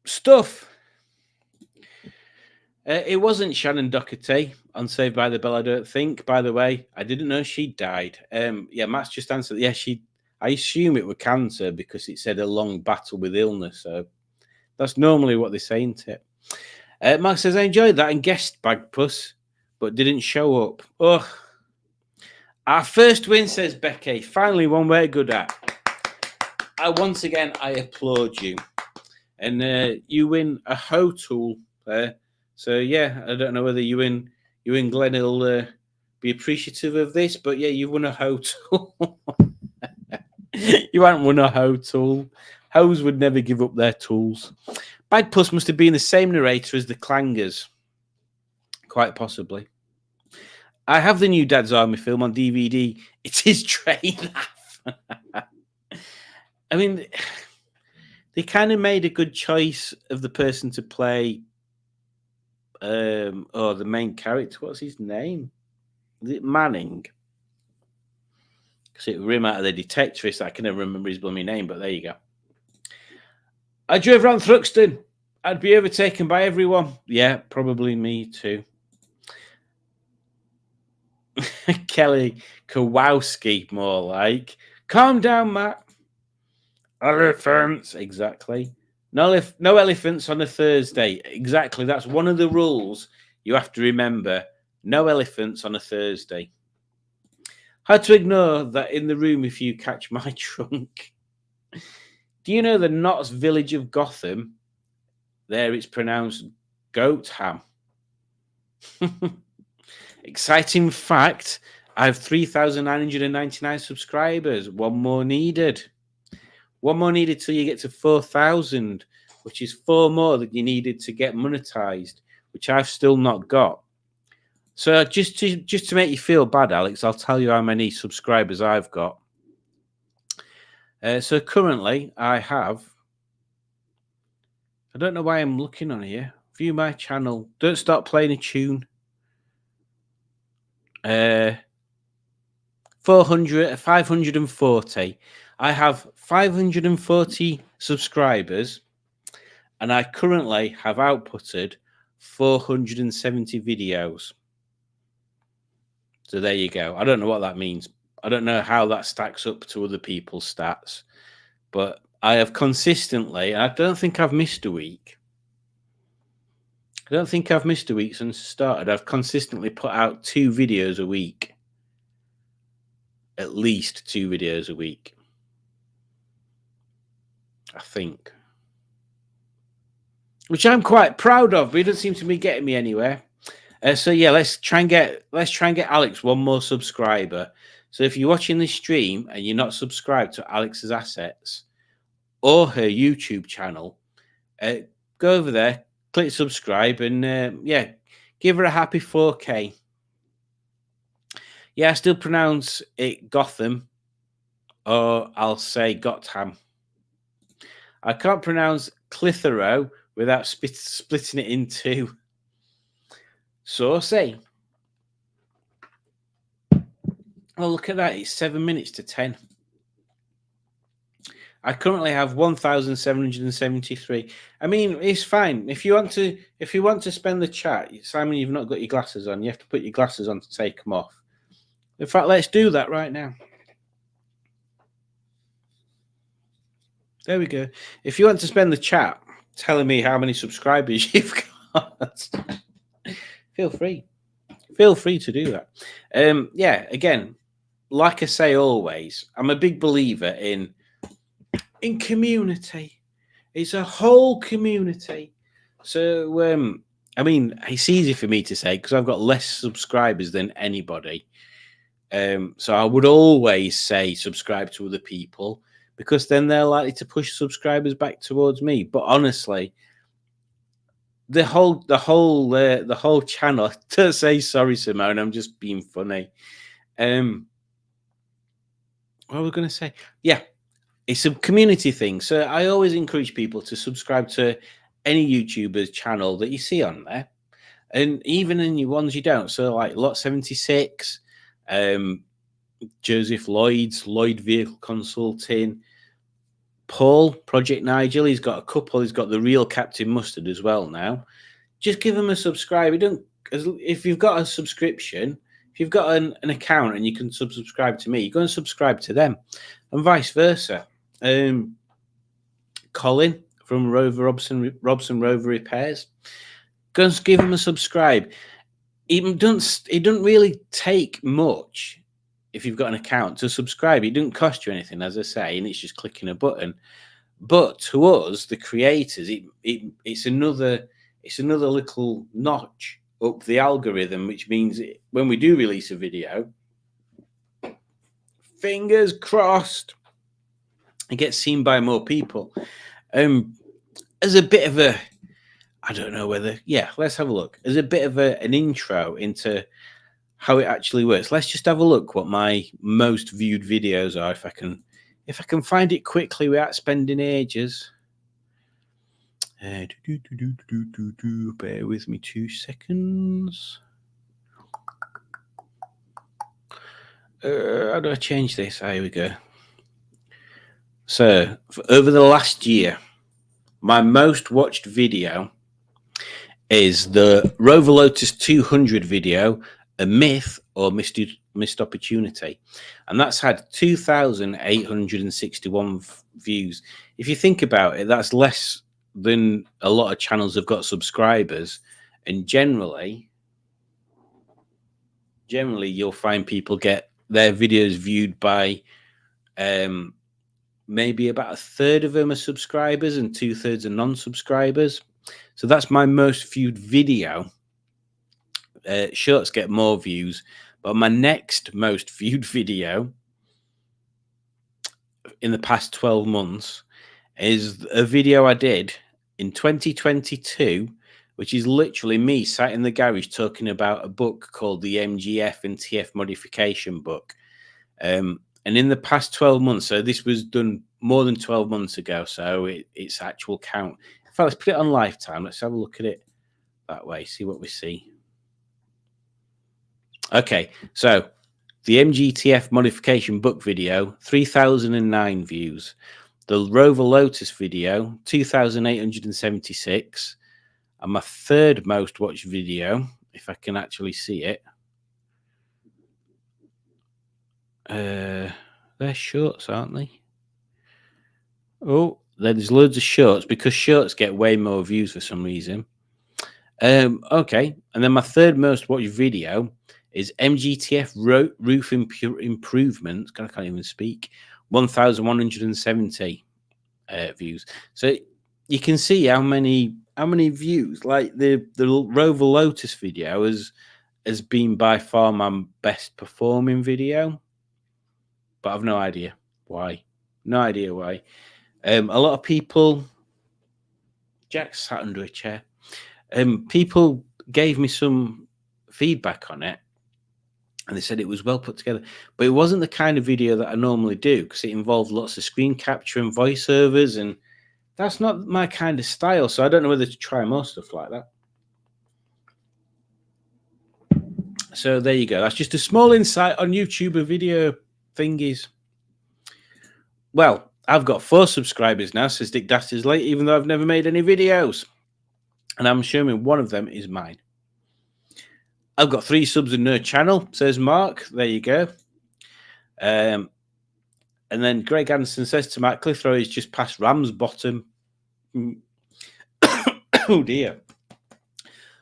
stuff. It wasn't Shannon Doherty on Saved by the Bell, I don't think. By the way, I didn't know she died. Yeah, Matt's just answered. Yeah, I assume it was cancer because it said a long battle with illness. So that's normally what they say, isn't it? Mark says, I enjoyed that and guessed Bagpuss, but didn't show up. Oh, our first win, says Becky. Finally, one we're good at. Once again, I applaud you. And you win a hoe tool there. So, yeah, I don't know whether you and Glenn will be appreciative of this, but, yeah, you won a hoe tool. You haven't won a hoe tool. Hoes would never give up their tools. Bagpuss must have been the same narrator as the Clangers. Quite possibly. I have the new Dad's Army film on DVD. It is train laugh. I mean, they kind of made a good choice of the person to play. The main character. What's his name? Is it Manning? Because it rim out of the Detectorist. I can never remember his blooming name, but there you go. I drove around Thruxton. I'd be overtaken by everyone. Yeah, probably me too. Kelly Kowalski, more like. Calm down, Matt. Elephants. Exactly. No elephants on a Thursday. Exactly. That's one of the rules you have to remember. No elephants on a Thursday. How to ignore that in the room if you catch my trunk. Do you know the Notts village of Gotham? There it's pronounced Goatham. Exciting fact. I have 3,999 subscribers. One more needed. One more needed till you get to 4,000, which is 4 more that you needed to get monetized, which I've still not got. So just to make you feel bad, Alex, I'll tell you how many subscribers I've got. So currently I have, I don't know why I'm looking on here. View my channel. Don't start playing a tune. 540. I have 540 subscribers, and I currently have outputted 470 videos. So there you go. I don't know what that means. I don't know how that stacks up to other people's stats, but I have consistently, and I don't think I've missed a week. I don't think I've missed a week since I started. I've consistently put out 2 videos a week. At least 2 videos a week. I think. Which I'm quite proud of, but it doesn't seem to be getting me anywhere. So yeah, let's try and get Alex one more subscriber. So if you're watching this stream and you're not subscribed to Alex's Assets or her YouTube channel, go over there, click subscribe, and yeah, give her a happy 4K. Yeah, I still pronounce it Gotham, or I'll say Gotham. I can't pronounce Clitheroe without splitting it in 2. Saucy. Well, look at that. It's 7 minutes to 10. I currently have 1,773. I mean, it's fine. If you want to spend the chat, Simon, you've not got your glasses on. You have to put your glasses on to take them off. In fact, let's do that right now. There we go. If you want to spend the chat telling me how many subscribers you've got, feel free. Feel free to do that. Yeah, again, like I say always, I'm a big believer in community. It's a whole community. So, I mean, it's easy for me to say because I've got less subscribers than anybody. So I would always say subscribe to other people because then they're likely to push subscribers back towards me. But honestly, the whole channel. To say sorry, Simone, I'm just being funny. What was I going to say? Yeah, it's a community thing. So I always encourage people to subscribe to any YouTuber's channel that you see on there, and even in your ones you don't. So like Lot 76. Joseph Lloyd Vehicle Consulting, Paul, Project Nigel. He's got a couple. He's got the real Captain Mustard as well now. Just give him a subscribe. If you've got a subscription, if you've got an account and you can subscribe to me, you go and subscribe to them, and vice versa. Colin from Robson Rover Repairs, go and give him a subscribe. It doesn't really take much if you've got an account to subscribe. It doesn't cost you anything, as I say, and it's just clicking a button. But to us, the creators, it's another little notch up the algorithm, which means when we do release a video, fingers crossed, it gets seen by more people. As a bit of a, I don't know whether, yeah, let's have a look. As a bit of an intro into how it actually works, let's just have a look what my most viewed videos are, if I can find it quickly without spending ages. Bear with me 2 seconds. How do I change this? Here we go. So, over the last year, my most watched video is the Rover Lotus 200 video, A Myth or Missed Opportunity. And that's had 2,861 views. If you think about it, that's less than a lot of channels have got subscribers. And generally you'll find people get their videos viewed by maybe about a third of them are subscribers and 2/3 are non-subscribers. So that's my most viewed video. Shorts get more views, but my next most viewed video in the past 12 months is a video I did in 2022, which is literally me sat in the garage talking about a book called the MGF and TF Modification book. And in the past 12 months, so this was done more than 12 months ago, so it's actual count. In fact, let's put it on Lifetime. Let's have a look at it that way, see what we see. Okay, so the MGTF Modification book video, 3,009 views. The Rover Lotus video, 2,876. And my third most watched video, if I can actually see it, they're shorts, aren't they? Oh, there's loads of shorts because shorts get way more views for some reason. Okay, and then my third most watched video is MGTF roof improvements. I can't even speak. 1,170 views. So you can see how many views. Like the Rover Lotus video has been by far my best performing video, but I've no idea why. No idea why. A lot of people. Jack sat under a chair. People gave me some feedback on it, and they said it was well put together, but it wasn't the kind of video that I normally do because it involved lots of screen capture and voiceovers, and that's not my kind of style. So I don't know whether to try more stuff like that. So there you go. That's just a small insight on YouTuber video thingies. Well, I've got 4 subscribers now, says Dick Dassersley, even though I've never made any videos. And I'm assuming one of them is mine. I've got 3 subs in her channel, says Mark. There you go. And then Greg Anderson says to Matt, Clitheroe is just past Ramsbottom. Oh, dear.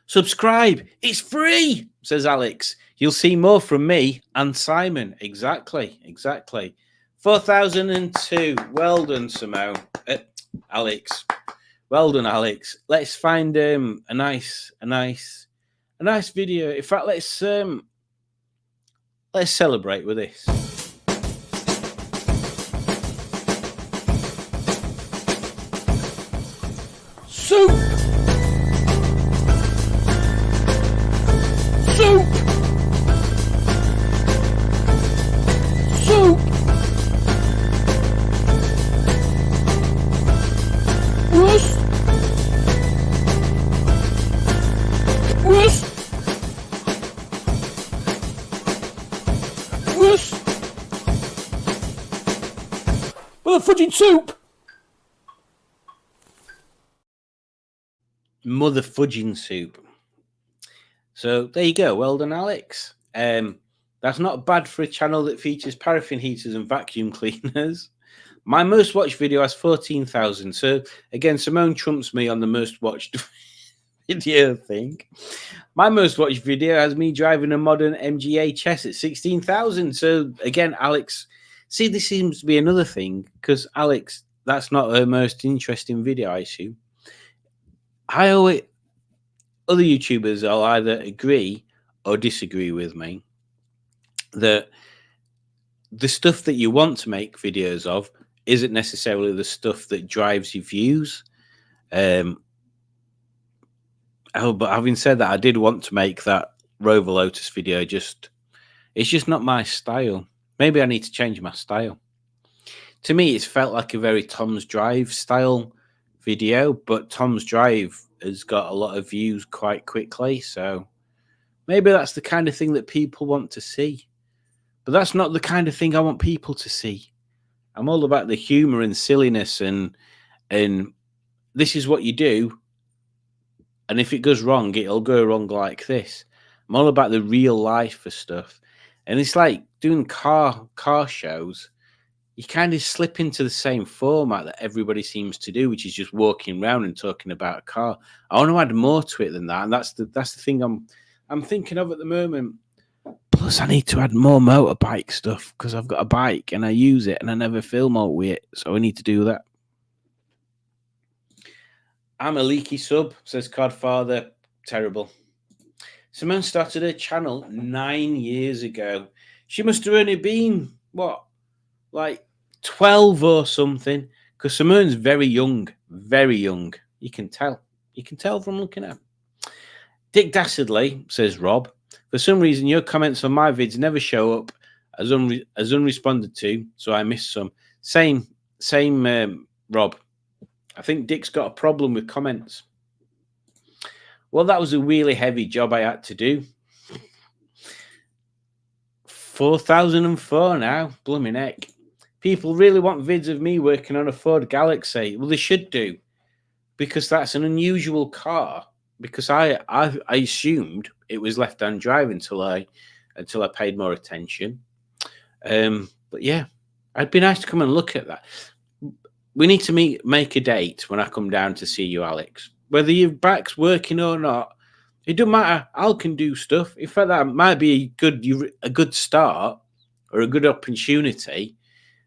Subscribe. It's free, says Alex. You'll see more from me and Simon. Exactly. 4,002. Well done, Simone. Alex. Well done, Alex. Let's find a nice video. In fact, let's celebrate with this. Soup. Fudging soup. Mother fudging soup. So there you go. Well done, Alex. That's not bad for a channel that features paraffin heaters and vacuum cleaners. My most watched video has 14,000. So again, Simone trumps me on the most watched video, I think. My most watched video has me driving a modern MGHS at 16,000. So again, Alex. See, this seems to be another thing because Alex, that's not her most interesting video, I assume. Other YouTubers will either agree or disagree with me that the stuff that you want to make videos of isn't necessarily the stuff that drives your views. But having said that, I did want to make that Rover Lotus video. It's just not my style. Maybe I need to change my style. To me, it's felt like a very Tom's Drive style video, but Tom's Drive has got a lot of views quite quickly. So maybe that's the kind of thing that people want to see. But that's not the kind of thing I want people to see. I'm all about the humor and silliness, and this is what you do. And if it goes wrong, it'll go wrong like this. I'm all about the real life for stuff. And it's like doing car shows. You kind of slip into the same format that everybody seems to do, which is just walking around and talking about a car. I want to add more to it than that, and that's the thing I'm thinking of at the moment. Plus, I need to add more motorbike stuff because I've got a bike and I use it and I never film out with it, so I need to do that. I'm a leaky sub, says Codfather. Terrible. Simone started her channel 9 years ago. She must have only been, what, like 12 or something, because Simone's very young, very young. You can tell. You can tell from looking at her. Dick Dastardly, says Rob, for some reason your comments on my vids never show up as unresponded to, so I missed some. Same, Rob. I think Dick's got a problem with comments. Well, that was a really heavy job I had to do. 4,004 now. Blooming heck. People really want vids of me working on a Ford Galaxy. Well, they should do, because that's an unusual car. Because I assumed it was left-hand drive until I paid more attention. But yeah, it'd be nice to come and look at that. We need to make a date when I come down to see you, Alex. Whether your back's working or not, it doesn't matter. Al can do stuff. In fact, that might be a good start or a good opportunity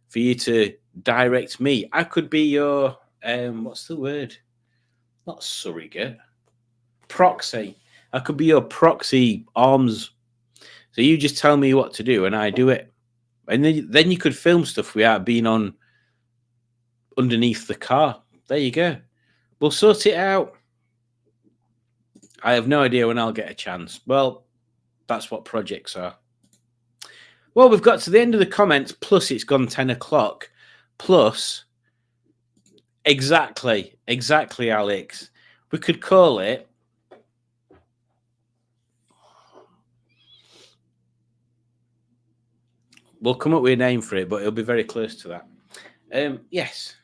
for you to direct me. I could be your what's the word? Not surrogate. Proxy. I could be your proxy arms. So you just tell me what to do and I do it. And then you could film stuff without being on underneath the car. There you go. We'll sort it out. I have no idea when I'll get a chance. Well, that's what projects are. Well, we've got to the end of the comments, plus it's gone 10 o'clock. Plus, exactly, Alex. We could call it we'll come up with a name for it, but it'll be very close to that. Yes.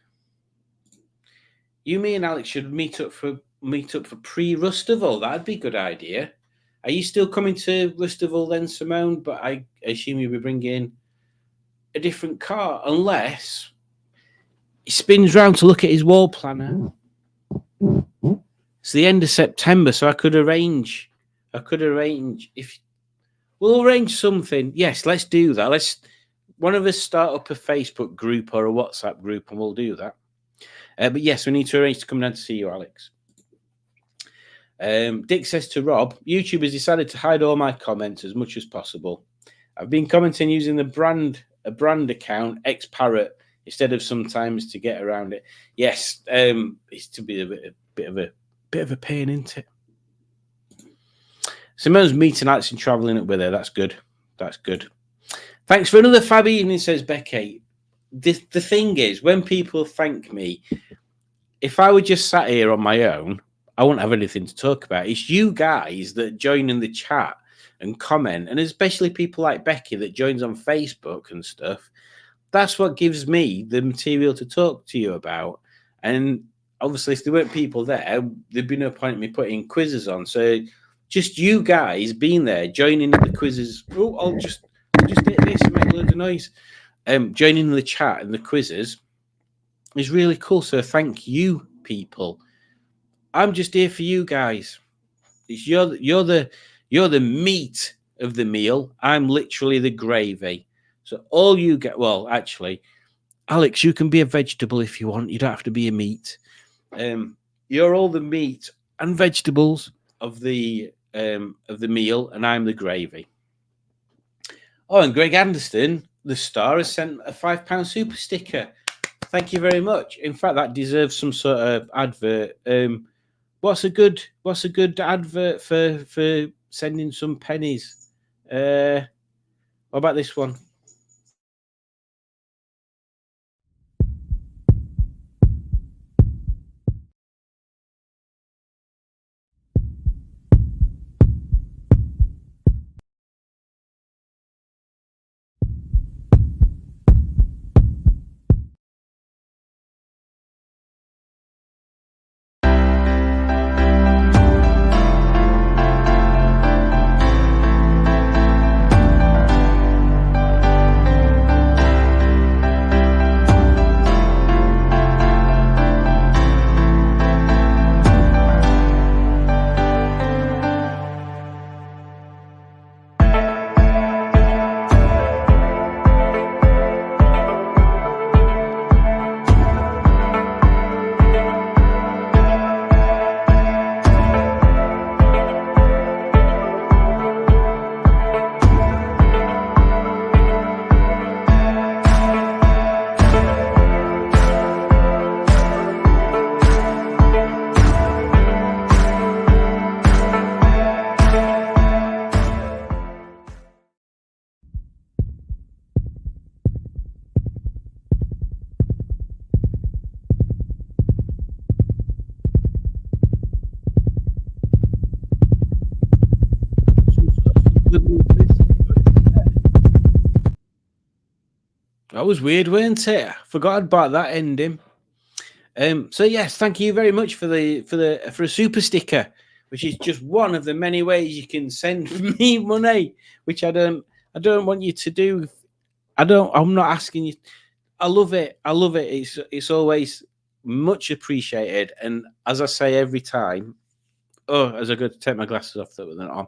You, me, and Alex should meet up for pre-Rustival. That'd be a good idea. Are you still coming to Rustival then, Simone? But I assume you'll be bringing a different car, unless he spins round to look at his wall planner. It's the end of September, so I could arrange if we'll arrange something. Yes, let's do that. Let's one of us start up a Facebook group or a WhatsApp group, and we'll do that. But yes, we need to arrange to come down to see you, Alex. Dick says to Rob, YouTube has decided to hide all my comments as much as possible. I've been commenting using a brand account, XParrot, instead of sometimes to get around it. Yes, it's to be a bit of a pain, isn't it? Simone's meeting Alex and travelling up with her. That's good. That's good. Thanks for another fab evening, says Becky. The thing is, when people thank me, if I were just sat here on my own, I wouldn't have anything to talk about. It's you guys that join in the chat and comment, and especially people like Becky that joins on Facebook and stuff. That's what gives me the material to talk to you about. And obviously, if there weren't people there, there'd be no point in me putting quizzes on. So just you guys being there, joining in the quizzes. Oh, I'll just hit this and make loads of noise. Joining the chat and the quizzes is really cool. So thank you, people. I'm just here for you guys. You're the meat of the meal. I'm literally the gravy. So all you get, well, actually, Alex, you can be a vegetable if you want. You don't have to be a meat. You're all the meat and vegetables of the meal, and I'm the gravy. Oh, and Greg Anderson, the star, has sent a £5 super sticker. Thank you very much. In fact, that deserves some sort of advert. What's a good advert for sending some pennies? What about this one? That was weird, weren't it? I forgot about that ending. So yes, thank you very much for a super sticker, which is just one of the many ways you can send me money, which I don't want you to do. I'm not asking you. I love it. It's always much appreciated. And as I say every time, as I go to take my glasses off, that with on,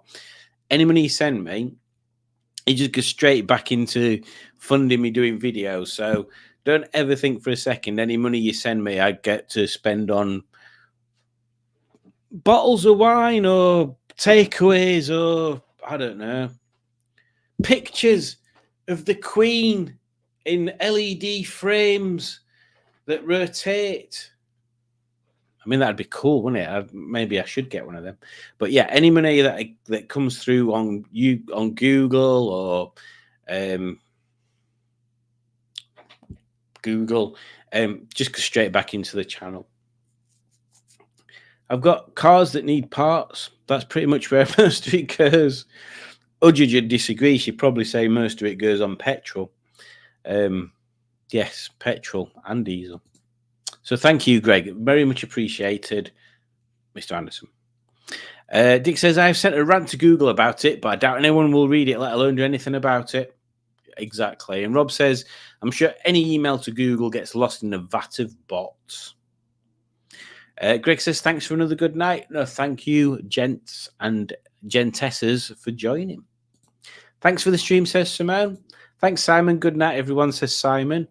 any money you send me, it just goes straight back into funding me doing videos. So don't ever think for a second any money you send me I get to spend on bottles of wine or takeaways or I don't know, pictures of the Queen in LED frames that rotate. I mean, that'd be cool, wouldn't it? Maybe I should get one of them. But yeah, any money that comes through on Google or just go straight back into the channel. I've got cars that need parts. That's pretty much where most of it goes. Udge would disagree. She'd probably say most of it goes on petrol. Yes, petrol and diesel. So thank you, Greg. Very much appreciated, Mr. Anderson. Dick says, I've sent a rant to Google about it, but I doubt anyone will read it, let alone do anything about it. Exactly. And Rob says, I'm sure any email to Google gets lost in a vat of bots. Greg says, thanks for another good night. No, thank you, gents and gentesses, for joining. Thanks for the stream, says Simone. Thanks, Simon. Good night, everyone, says Simon.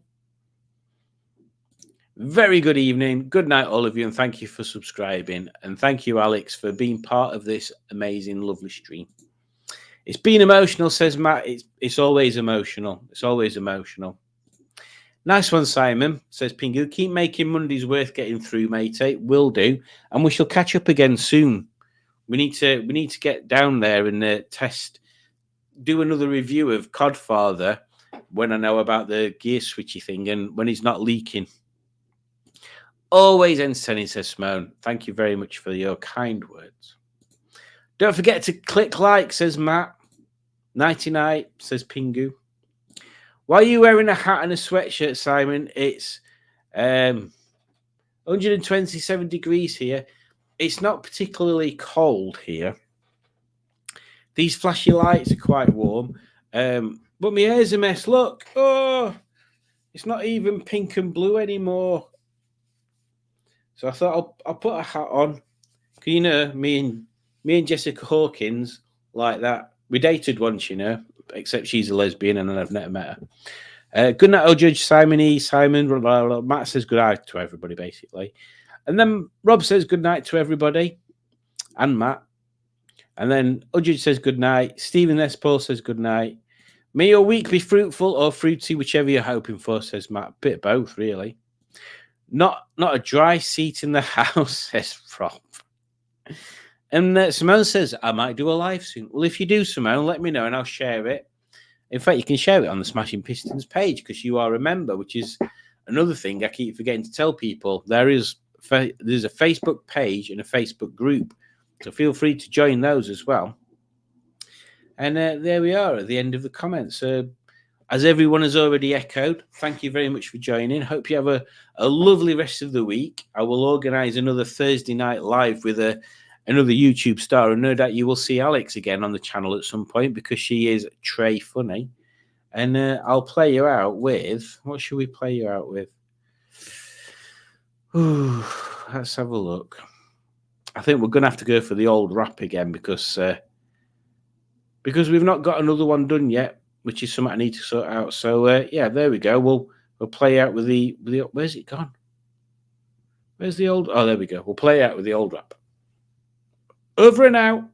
Very good evening. Good night, all of you, and thank you for subscribing. And thank you, Alex, for being part of this amazing, lovely stream. It's been emotional, says Matt. It's always emotional. It's always emotional. Nice one, Simon, says Pingu. Keep making Mondays worth getting through, matey. Will do. And we shall catch up again soon. We need to get down there and do another review of Codfather when I know about the gear switchy thing and when he's not leaking. Always entertaining, says Simone. Thank you very much for your kind words. Don't forget to click like, says Matt. Nighty night, says Pingu. Why are you wearing a hat and a sweatshirt, Simon? It's 127 degrees here. It's not particularly cold here. These flashy lights are quite warm. But my hair's a mess. Look. Oh, it's not even pink and blue anymore. So I thought I'll put a hat on. You know, me and Jessica Hawkins, like that. We dated once, you know, except she's a lesbian and I've never met her. Good night, Judge Simon E. Simon. Blah, blah, blah. Matt says good night to everybody, basically. And then Rob says good night to everybody and Matt. And then Udge says good night. Stephen S. Paul says good night. May your week be fruitful or fruity, whichever you're hoping for, says Matt. Bit of both, really. Not a dry seat in the house, says Rob. And Simone says, I might do a live soon. Well, if you do, Simone, let me know and I'll share it. In fact, you can share it on the Smashing Pistons page because you are a member, which is another thing I keep forgetting to tell people. There's a Facebook page and a Facebook group. So feel free to join those as well. And there we are at the end of the comments. As everyone has already echoed, thank you very much for joining. Hope you have a lovely rest of the week. I will organise another Thursday night live with another YouTube star. And no doubt you will see Alex again on the channel at some point because she is Trey Funny. And I'll play you out with... What should we play you out with? Ooh, let's have a look. I think we're going to have to go for the old rap again because we've not got another one done yet, which is something I need to sort out. So, yeah, there we go. We'll play out with the... Where's it gone? Where's the old... Oh, there we go. We'll play out with the old rap. Over and out.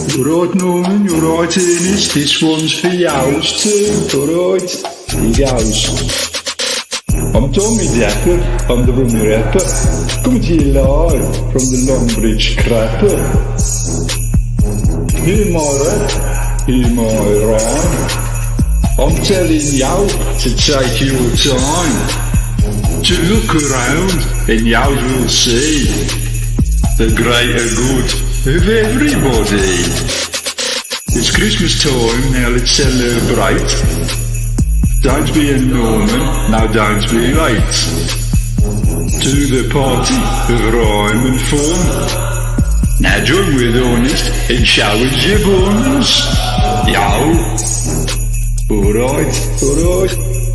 Vooruit noemen, vooruit is, het is voor ons verjouwd, vooruit, verjouwd. I'm Tommy Decker, I'm the rummy rapper, coming to you live from the Longbridge Crapper. Hear my rap, hear my rhyme. I'm telling you to take your time, to look around, and you will see the greater good of everybody. It's Christmas time, now let's celebrate. Don't be a Norman, now don't be late to the party of rhyme and fun. Now join with Honest and show us your buns. Yo. Alright.